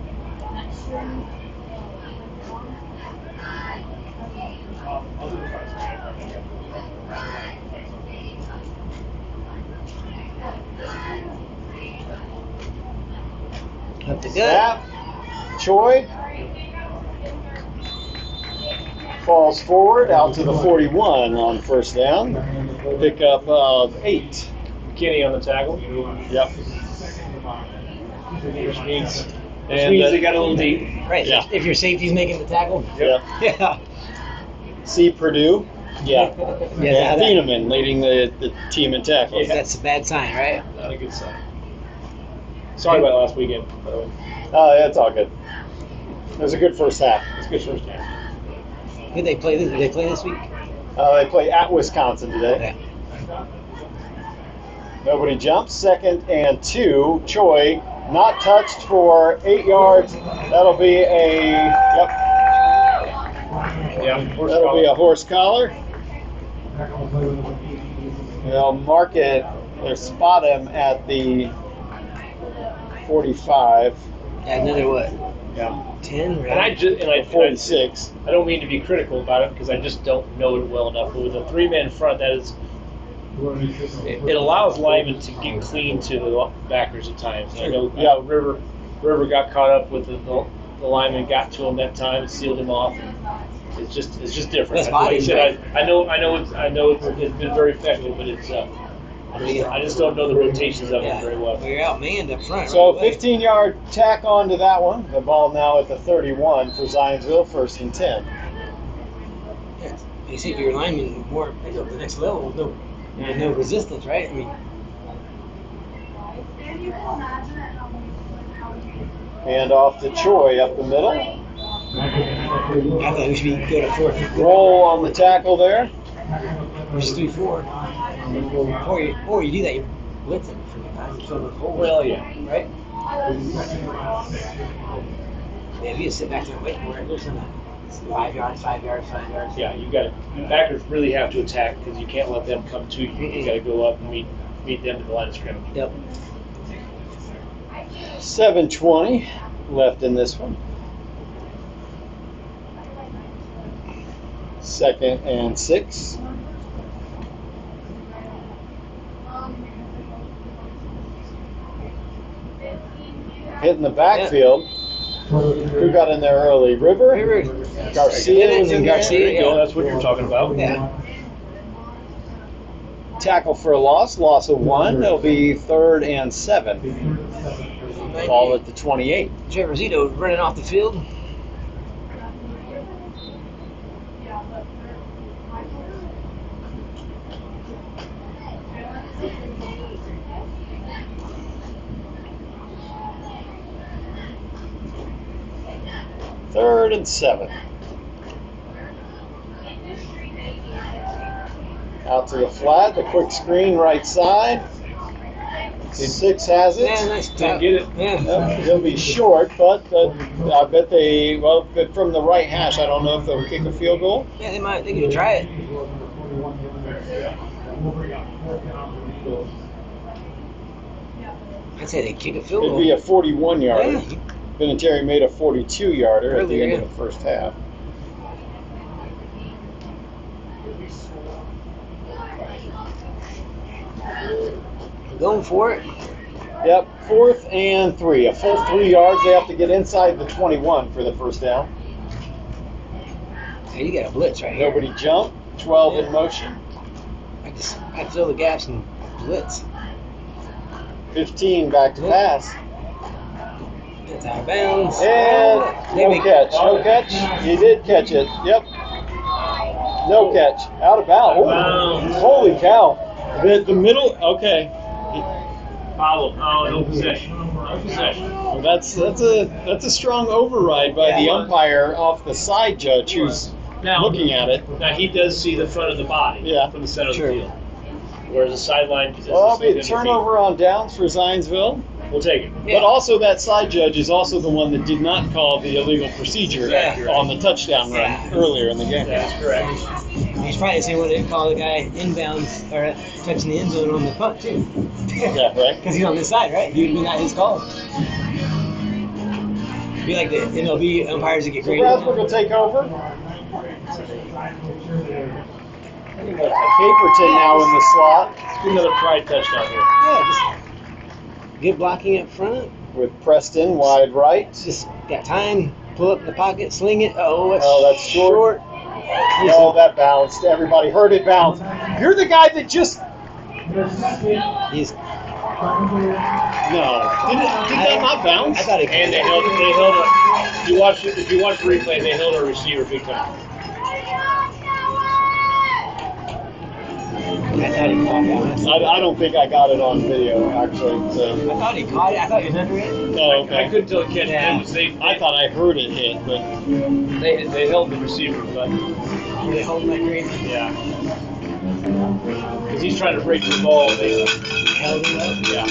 Up the gut. Snap. Choi falls forward out to the 41 on 1st down. Pickup of 8. McKinney on the tackle. Yep. Which means And, they got a little deep. Right. Yeah. If your safety's making the tackle. Yep. Yeah. See Purdue. Yeah. Yeah. And Thieneman leading the team in tackles. That's a bad sign, right? Not a good sign. Sorry about last weekend, by the way. Oh, yeah, it's all good. It was a good first half. It's a good first half. Did they play this? Did they play this week? They play at Wisconsin today. Yeah. Nobody jumps. 2nd and 2. Choi not touched for 8 yards. That'll be a that'll be a horse collar. They'll mark it or spot him at the 45. Another what? Yeah. 10, right? And I 46. I don't mean to be critical about it because I just don't know it well enough. But with a 3-man front, that is, it allows linemen to get clean to the backers at times. And I know, River got caught up with the lineman, got to him that time, and sealed him off. It's just different. That's bodies, I know it's been very effective, but it's I just don't know the rotations of it very well. You're outmanned up front. So right away. 15-yard tack on to that one. The ball now at the 31 for Zionsville, 1st and 10. Yeah. You see if your lineman more pick up the next level with no resistance, right? I mean, Hand off to Choi up the middle. I thought we should go to 4th. Roll on the tackle there. Just 3-4. Or you do that, you're blitzing from the time you fill the hole. Well, yeah. Right? Yeah, if you just sit back there and wait for it, there's some 5 yards. Yeah, backers really have to attack because you can't let them come to you. You got to go up and meet them at the line of scrimmage. Yep. 7:20 left in this one. 2nd and 6. Hitting the backfield. Who got in there early? River? Garcia was in Garcia, there. yeah. That's what you're talking about. Yeah. Tackle for a loss of 1. It'll be 3rd and 7. Ball at the 28. Trevor Zito running off the field. Third and 7. Out to the flat, the quick screen right side. 6 has it. Yeah, nice Didn't get it. Yeah. Yep, he'll be short, but I bet but from the right hash, I don't know if they'll kick a field goal. Yeah, they could try it. I'd say they kick a field It'd goal. be a 41 yarder. Yeah, Vinatieri made a 42-yarder at the Earlier, end of the first half. Going for it. Yep, 4th and 3. A full 3 yards. They have to get inside the 21 for the first down. Hey, you got a blitz right here. Nobody jumped. 12 in motion. I fill the gaps and blitz. 15 back to pass. It's out of bounds. And no catch. No catch. He did catch it. Yep. No catch. Out of bounds. Holy cow. The middle, okay. Foul. Oh, no possession. No possession. Well, that's a strong override by the umpire off the side judge who's looking at it. Now he does see the front of the body from the center of the field. Whereas the sideline. Well, the turnover on downs for Zionsville. We'll take it. But also that side judge is also the one that did not call the illegal procedure on the touchdown run earlier in the game. That's correct. He's probably the same one that called the guy inbounds or touching the end zone on the punt too. Yeah, right. Because he's on this side, right? He would be not his call. Be like the MLB umpires that get So graded. Brownsburg will take over. Caperton now in the slot. Let's get another pride touchdown here. Yeah, just good blocking up front. With Preston wide right. Just got time. Pull up in the pocket, sling it. Oh, that's short. Oh, that bounced. Everybody heard it bounce. You're the guy that just. He's. No. Did that not bounce? I thought it. And they held a. If you watch the replay, they held a receiver big time. I thought he caught that. I don't think I got it on video, actually. So. I thought he caught it. I thought he was under it. Oh, okay. I couldn't tell the catch. Yeah. I thought I heard it hit, but. They held the receiver, but. Were they holding like crazy? Yeah. Because he's trying to break the ball. They held him up? Yeah.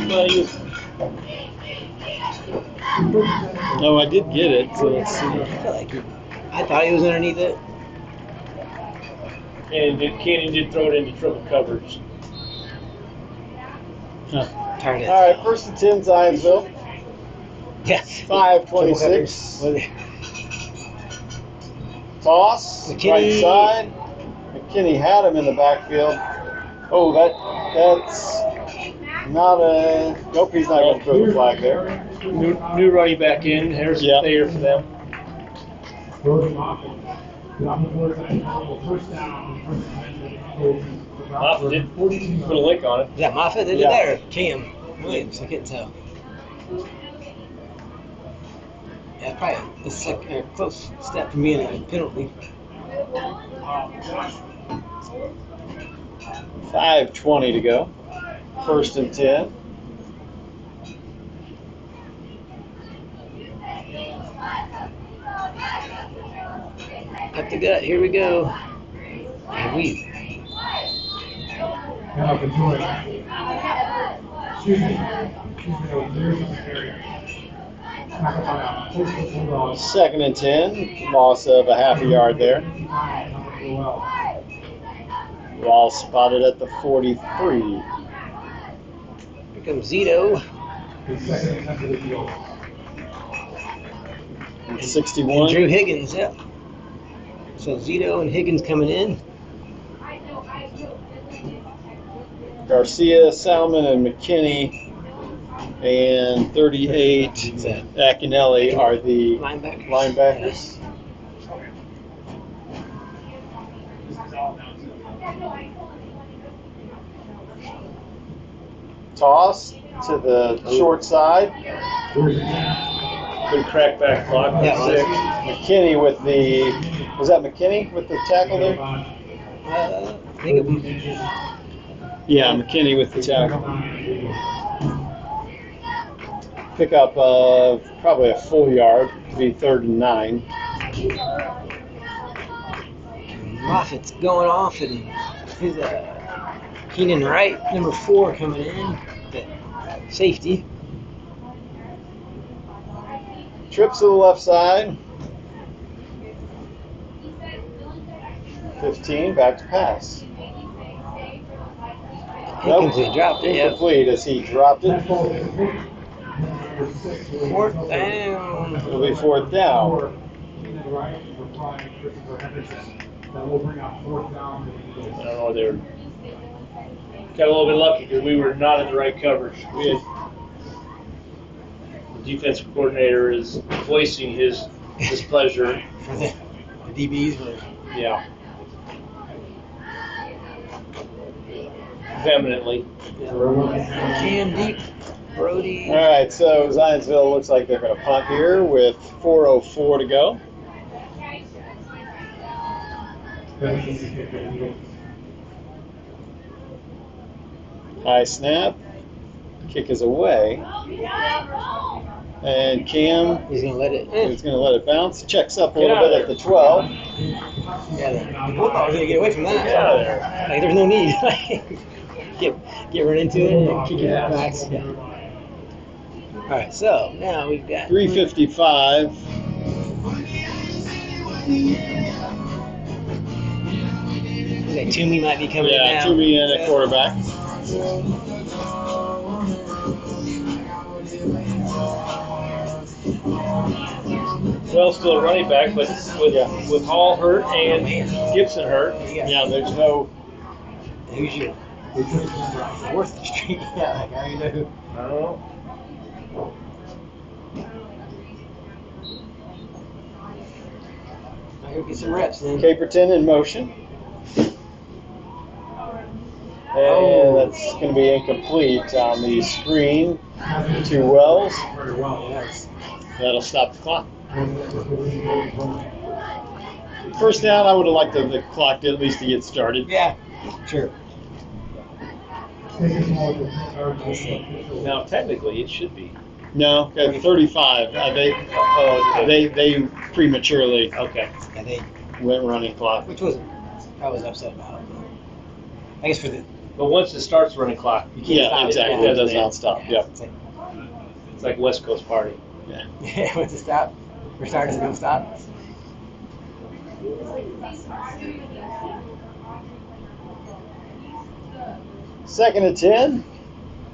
But he was. No, I did get it, so let's see. I thought he was underneath it. And Canyon did throw it into triple coverage. Huh. All right, 1st and 10, Zionsville. Yes. 5:26. Toss, right side. McKinney had him in the backfield. Oh, that's not a. Nope, he's not going to throw the flag there. New running back in. Here's a player for them. Moffitt did put a lick on it. Yeah, Moffitt did it there. Cam Williams, I couldn't tell. Yeah, probably. It's like a close step from being a penalty. 5:20 to go. 1st and 10. Up the gut. Here we go. And we. Second and 10. Loss of a half a yard there. Ball spotted at the 43. Here comes Zito. 61. And Drew Higgins, yep. So Zito and Higgins coming in. Garcia, Salmon, and McKinney, and 38, Akinelli are the linebackers. Toss to the short side. Good crackback block. McKinney with the, was that McKinney with the tackle there? I think it was. Yeah, McKinney with the tackle. Pick up probably a full yard to be 3rd and 9. Moffitt's going off, and he's Keenan Wright, number 4, coming in. Safety. Trips to the left side. 15, back to pass. Incomplete, dropped it, yep. Incomplete as he dropped it. Fourth down. It'll be fourth down. That will bring out fourth down. I don't know, they were got a little bit lucky because we were not in the right coverage. We had, the defensive coordinator is voicing his displeasure. For the DBs were. Yeah. Vehemently. Cam deep. Brody. All right, so Zionsville looks like they're going to punt here with 4:04 to go. High snap. Kick is away. And Cam He's going to let it. is going to let it bounce. Checks up a little bit at the 12. Yeah, the Bulldogs going to get away from that. Get out of there. Like, there's no need. get right into it and kick it back. Yeah. All right, so now we've got 3:55. Okay, Toomey might be coming in Yeah, now. Toomey in at quarterback. Well, still a running back, but with Hall hurt and Gibson hurt. Yeah, there's no. Who's your fourth string? Yeah, like, I don't know who. I don't know. I gotta get some reps then. Caperton in motion. And that's going to be incomplete on the screen to Wells. Yes. That'll stop the clock. First down, I would have liked the clock at least to get started. Yeah, sure. Now, technically, it should be. No, at 35. They prematurely Okay. Yeah, they, went running clock. which was I was upset about. I guess for the But once it starts running clock, you can't Yeah, stop it. exactly. It That does does not stop. Yep. It's like West Coast party. Yeah. yeah, once it stop, restart is gonna stop. Second and 10.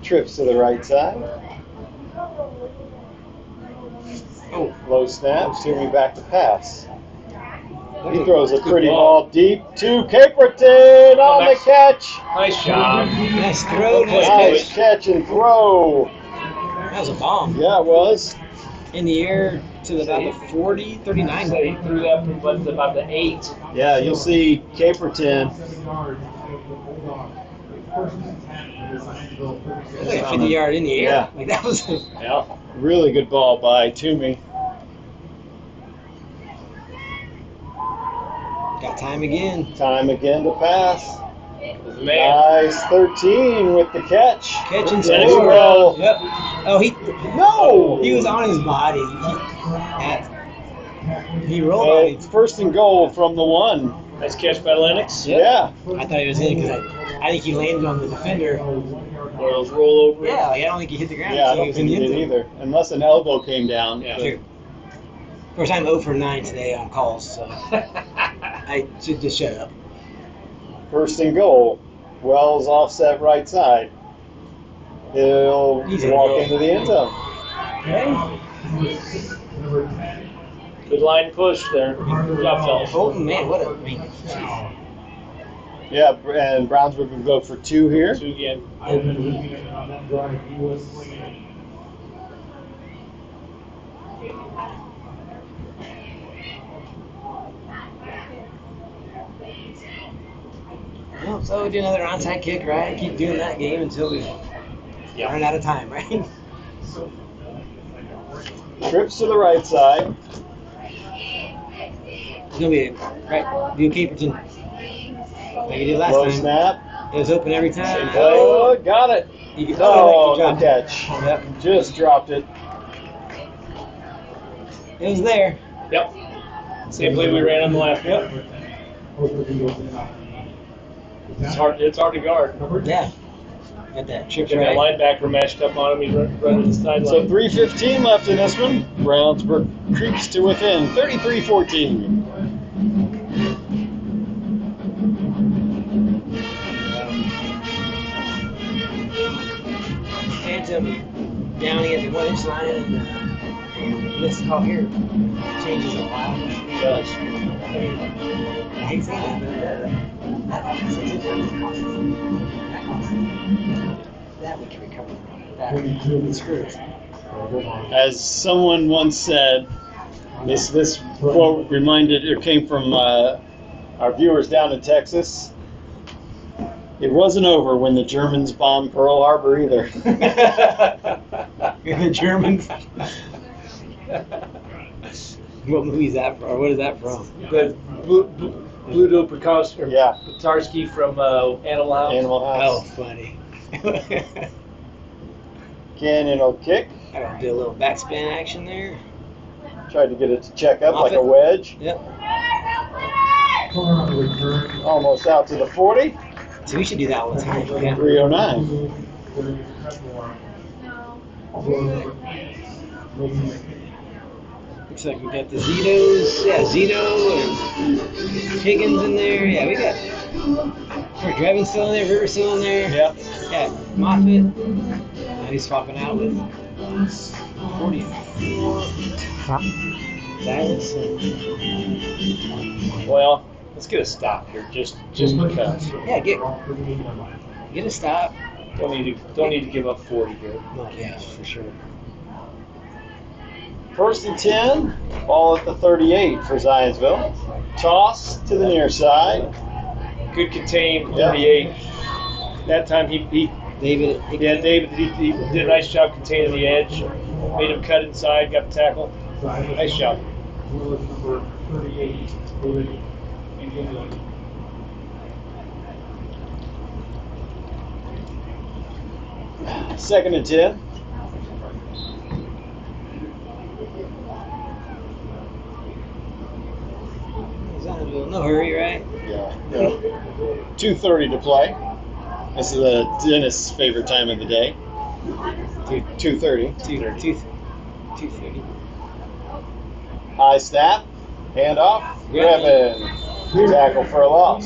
Trips to the right side. Oh, Low snap. Toomey back to pass. He throws a pretty ball deep to Caperton on the catch. Nice job. nice throw, nice Nice catch. catch and throw. That was a bomb Yeah, it was. in the air to about the 40, 39. So he threw that from about the 8. Yeah, you'll see Caperton. Like a 50-yard in the air. Yeah. Like that was. Yeah, really good ball by Toomey. Got time again. Time again to pass. Man. Nice 13 with the catch. Catch and Yes, score. well. Yep. Oh, No! he was on his body. He rolled on It's first and goal from the 1. Nice catch by Lennox. Yep. Yeah. I thought he was in because I think he landed on the defender. One of those rollovers. Yeah, like I don't think he hit the ground. Yeah, I so he don't was think he in the did end zone. either. Unless an elbow came down. Yeah. True. Of course, I'm 0 for 9 today on calls, so I should just shut up. First and goal. Wells offset right side. He'll He's gonna walk go. into the end zone. Okay. Good line push there. Good job, fellas. Bolton, man, what a. I mean, Yeah, and Brownsburg will go for 2 here. 2 again. well, so we do another onside kick, right? Keep doing that game until we run out of time, right? Trips to the right side. It's gonna be right. Do Caperton like you did last Low time. snap. It was open every time. Oh, got it. You Oh, good good job. catch. Yep. Just dropped it. It was there. Yep. Same play we ran on the left. Yep. It's hard to guard. Yeah. Got that trips Get that right. linebacker matched up on him. He's running the sideline. So 3:15 left in this one. Brownsburg creeps to within 33-14. him downing at the 1 inch line, and this call here changes a lot. Does. I mean, I hate saying that, but that we can recover from. That screws. As someone once said, this quote reminded or came from our viewers down in Texas. It wasn't over when the Germans bombed Pearl Harbor either. The Germans. What movie is that from? Or what is that from? The Bluto Petarsky from Animal House. Animal House. Oh, funny. Canyon kick. I gotta do a little backspin action there. Tried to get it to check up Off like it. a wedge. Yep. Almost out to the 40. So we should do that all the time. Yeah. 309. Looks like we got the Zitos. Yeah, Zito and Higgins in there. Yeah, we got. Drevin's still in there. River's still in there. Yep. Yeah, Moffitt. He's swapping out with 44. Silas. Well, let's get a stop here, just because. Yeah, get a stop. Don't need to give up 40 here. No, yeah, for sure. 1st and 10. Ball at the 38 for Zionsville. Toss to the near side. Good contain, 38. That time he David. he did a nice job containing the edge. Made him cut inside, got the tackle. Nice job. Second and 10. No hurry, right? Yeah. 2:30 to play. This is the dentist's favorite time of the day. 2:30. 2:30. High snap. Hand off. Grevin. Tackle for a loss.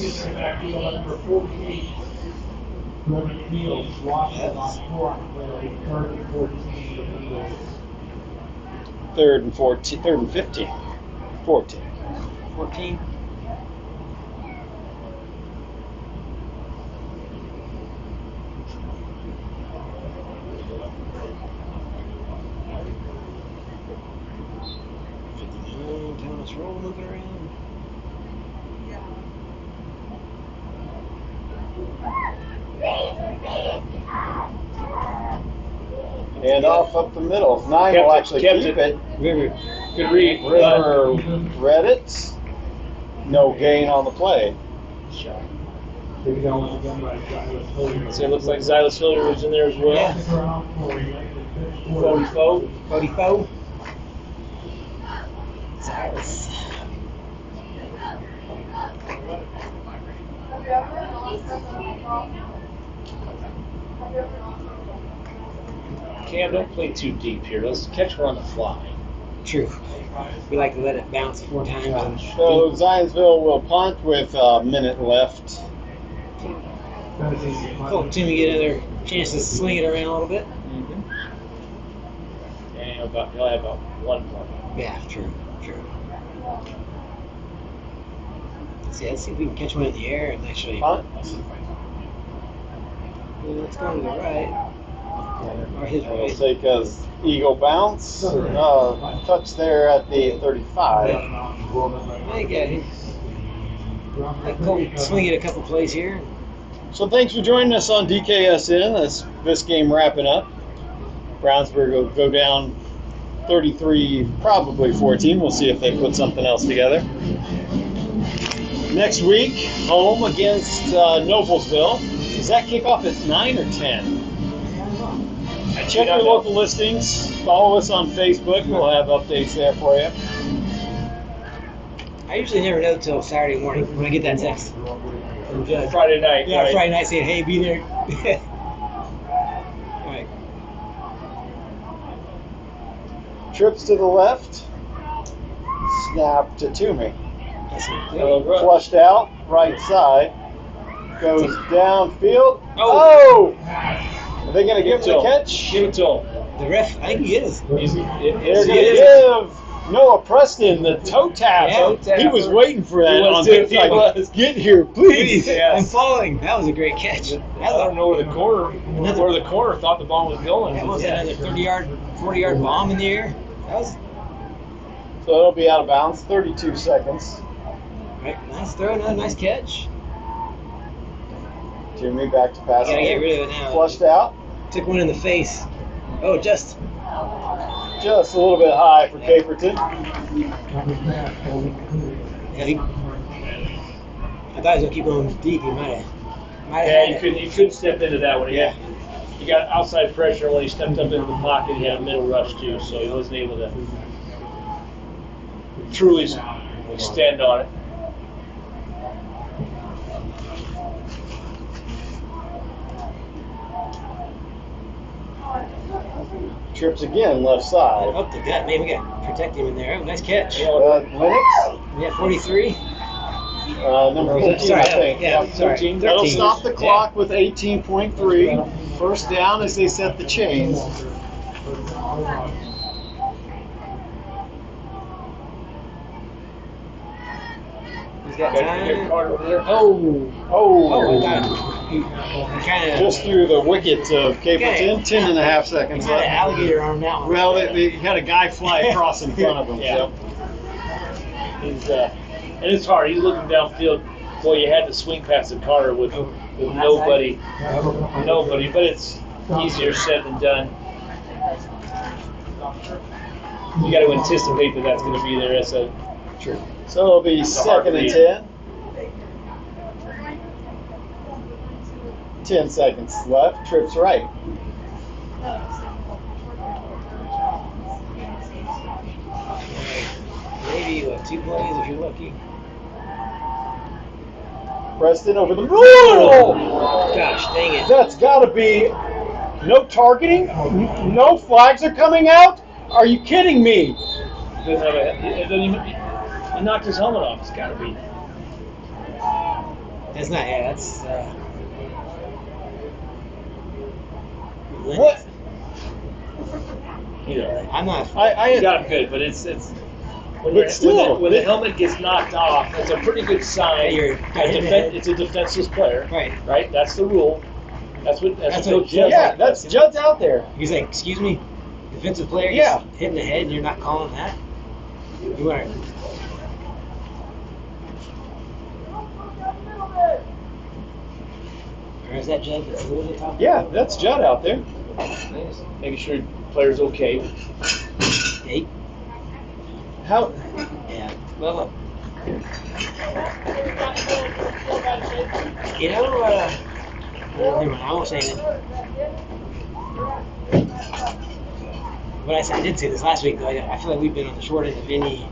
Third and 14. Third and 15. 14. 14. Thomas Roll moving around. Hand off up the middle. 9 will actually keep it. River. Good read. River read it. No gain on the play. So it looks like Silas Hillier was in there as well. Yeah. 44. 44. Silas. Cam, don't play too deep here. Let's catch her on the fly. True. We like to let it bounce 4 times. So Zionsville will punt with a minute left. Colton Toomey get another chance to sling it around a little bit. And he'll have about 1 point. Yeah, true. Let's see if we can catch one in the air and actually. Punt. Let's go to the right. Or his We'll right. take a eagle bounce. Touch there at the 35. I got him. Let Colton swing it a couple plays here. So thanks for joining us on DKSN. That's this game wrapping up. Brownsburg will go down 33, probably 14. We'll see if they put something else together. Next week, home against Noblesville. Does that kick off at 9 or 10? Check your local listings. Follow us on Facebook. We'll have updates there for you. I usually never know until Saturday morning when I get that text from Judge. Friday night. Yeah, right? Friday night saying, hey, be there. All right. Trips to the left. Snap to Toomey. Flushed out, right side. Goes downfield. Oh! Are they going to give him the catch? Give it to him. The ref, I think he is. They're going to give Noah Preston the toe tap. Yeah. He was waiting for that. He was on too. the, He like, was. Get here, please. Yes. I'm following. That was a great catch. I don't know where the corner thought the ball was going. That was another 30-yard, 40-yard bomb in the air. That was So it'll be out of bounds. 32 seconds. right. Nice throw, another nice catch. Jimmy back to pass. Gotta get rid of it now. Flushed out. Took one in the face. Oh, just Just a little bit high for Caperton. yeah, I thought he was gonna keep going deep. He might have. Yeah, you couldn't step into that one. Yeah. You got outside pressure when he stepped up into the pocket. He had a middle rush too, so he wasn't able to truly extend on it. Trips again, left side. Up the gut. Maybe we got to protect him in there. Oh, nice catch. Lennox, Yeah, 43. number 13, Sorry, I think. yeah, sorry. 13. That'll stop the clock with 18.3. First down as they set the chains. He's got Got time. Carter over there. Oh, Oh, he kind of just through the wicket of Caperton. 10 and a half seconds kind of left. alligator arm that one. Well, they had a guy fly across in front of him. Yeah. He's and it's hard. He's looking downfield. Boy, you had to swing past the Carter with nobody, but it's easier said than done. You got to anticipate that that's going to be there. That's a True. So it'll be It's a hard second and read. 10. 10 seconds left. Trips right. Maybe what, 2 plays if you're lucky. Preston over the middle. Gosh, dang it. That's got to be no targeting. No flags are coming out. Are you kidding me? doesn't have a. It doesn't even. He knocked his helmet off. It's got to be. That's not, yeah, that's. What? You know, I'm not. he got him good, but it's. When, But still, when the helmet gets knocked off, that's a pretty good sign. It's a defenseless player, Right. Right. That's the rule. That's what Coach Judd- Yeah, that's Judd's out there. He's like, excuse me, defensive player Yeah. gets hit in the head and you're not calling that? You are. Or is that Judd that's a little bit top? Yeah, that's Judd out there. Nice. making sure player's okay. 8. How? Yeah. Well, you know, never mind, I won't say it. But I did say this last week, though. I feel like we've been on the short end of any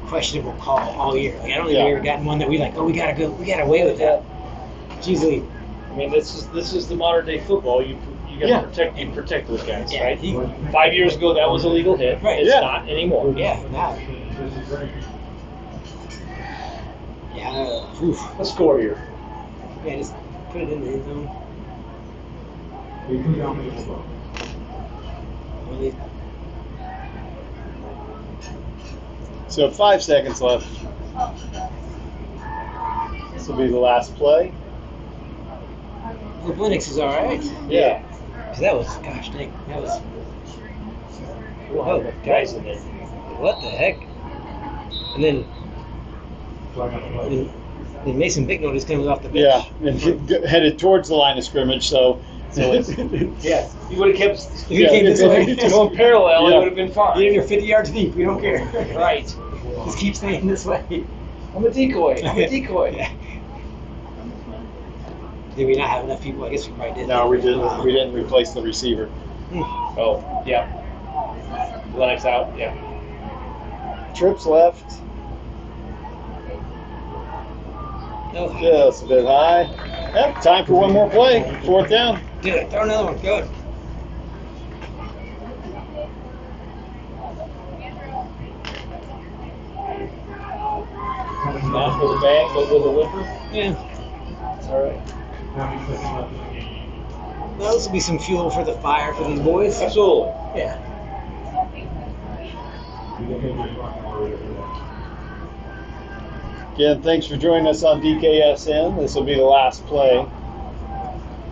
questionable call all year. Like, I don't think we've ever gotten one that we like, oh, we got away with that. It's usually. I mean, this is the modern day football. You got to protect those guys, Yeah, right? 5 years ago, that was a legal hit. Right. It's Yeah. not anymore. Yeah, now. Yeah, oof. Let's score here. Yeah, just put it in the end zone. Really. So 5 seconds left. This will be the last play. The Linux is alright. Yeah. Cause that was, gosh dang, that was. Whoa, guys in there. What the heck? And then Mason Bicknell just comes off the bench. Yeah, and he headed towards the line of scrimmage, so it's, Yeah, you would have kept. If he came this way, Going parallel, Yeah. it would have been fine. even if you're 50 yards deep, we don't care. Right. Just keep staying this way. I'm a decoy. I'm a decoy. Yeah. Did we not have enough people? I guess we probably did. no, we didn't. We didn't replace the receiver. Oh, yeah. Lennox out. Yeah. Trips left, No. just a bit high. Yep, time for one more play. 4th down. Do it. Throw another one. Go. Not with a bang, but with a whimper. Yeah. All right. Well, this will be some fuel for the fire for these boys. Absolutely. Yeah. Again, thanks for joining us on DKSN. This will be the last play,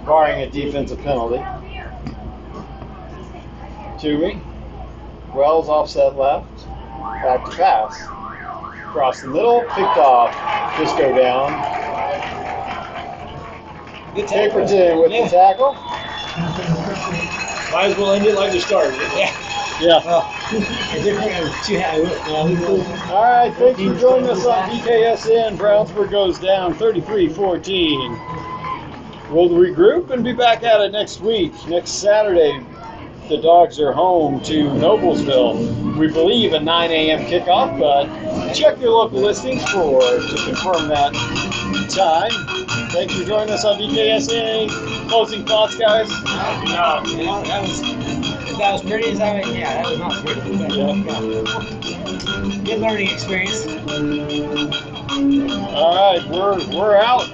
barring a defensive penalty. Toomey. Wells offset left. Back to pass. Across the middle, picked off. Fisco down. Good tackle. Caperton with the tackle. Might as well end it like we started it. Yeah. Yeah. Well, too high. All right, thanks for joining us on DKSN. Brownsburg goes down 33-14. We'll regroup and be back at it next week. Next Saturday, the Dogs are home to Noblesville. We believe a 9 a.m. kickoff, but check your local listings to confirm that time. Thanks for joining us on DKSN. Closing thoughts, guys? That was pretty. Yeah, that was not pretty. But, Yeah. Good learning experience. All right, we're out.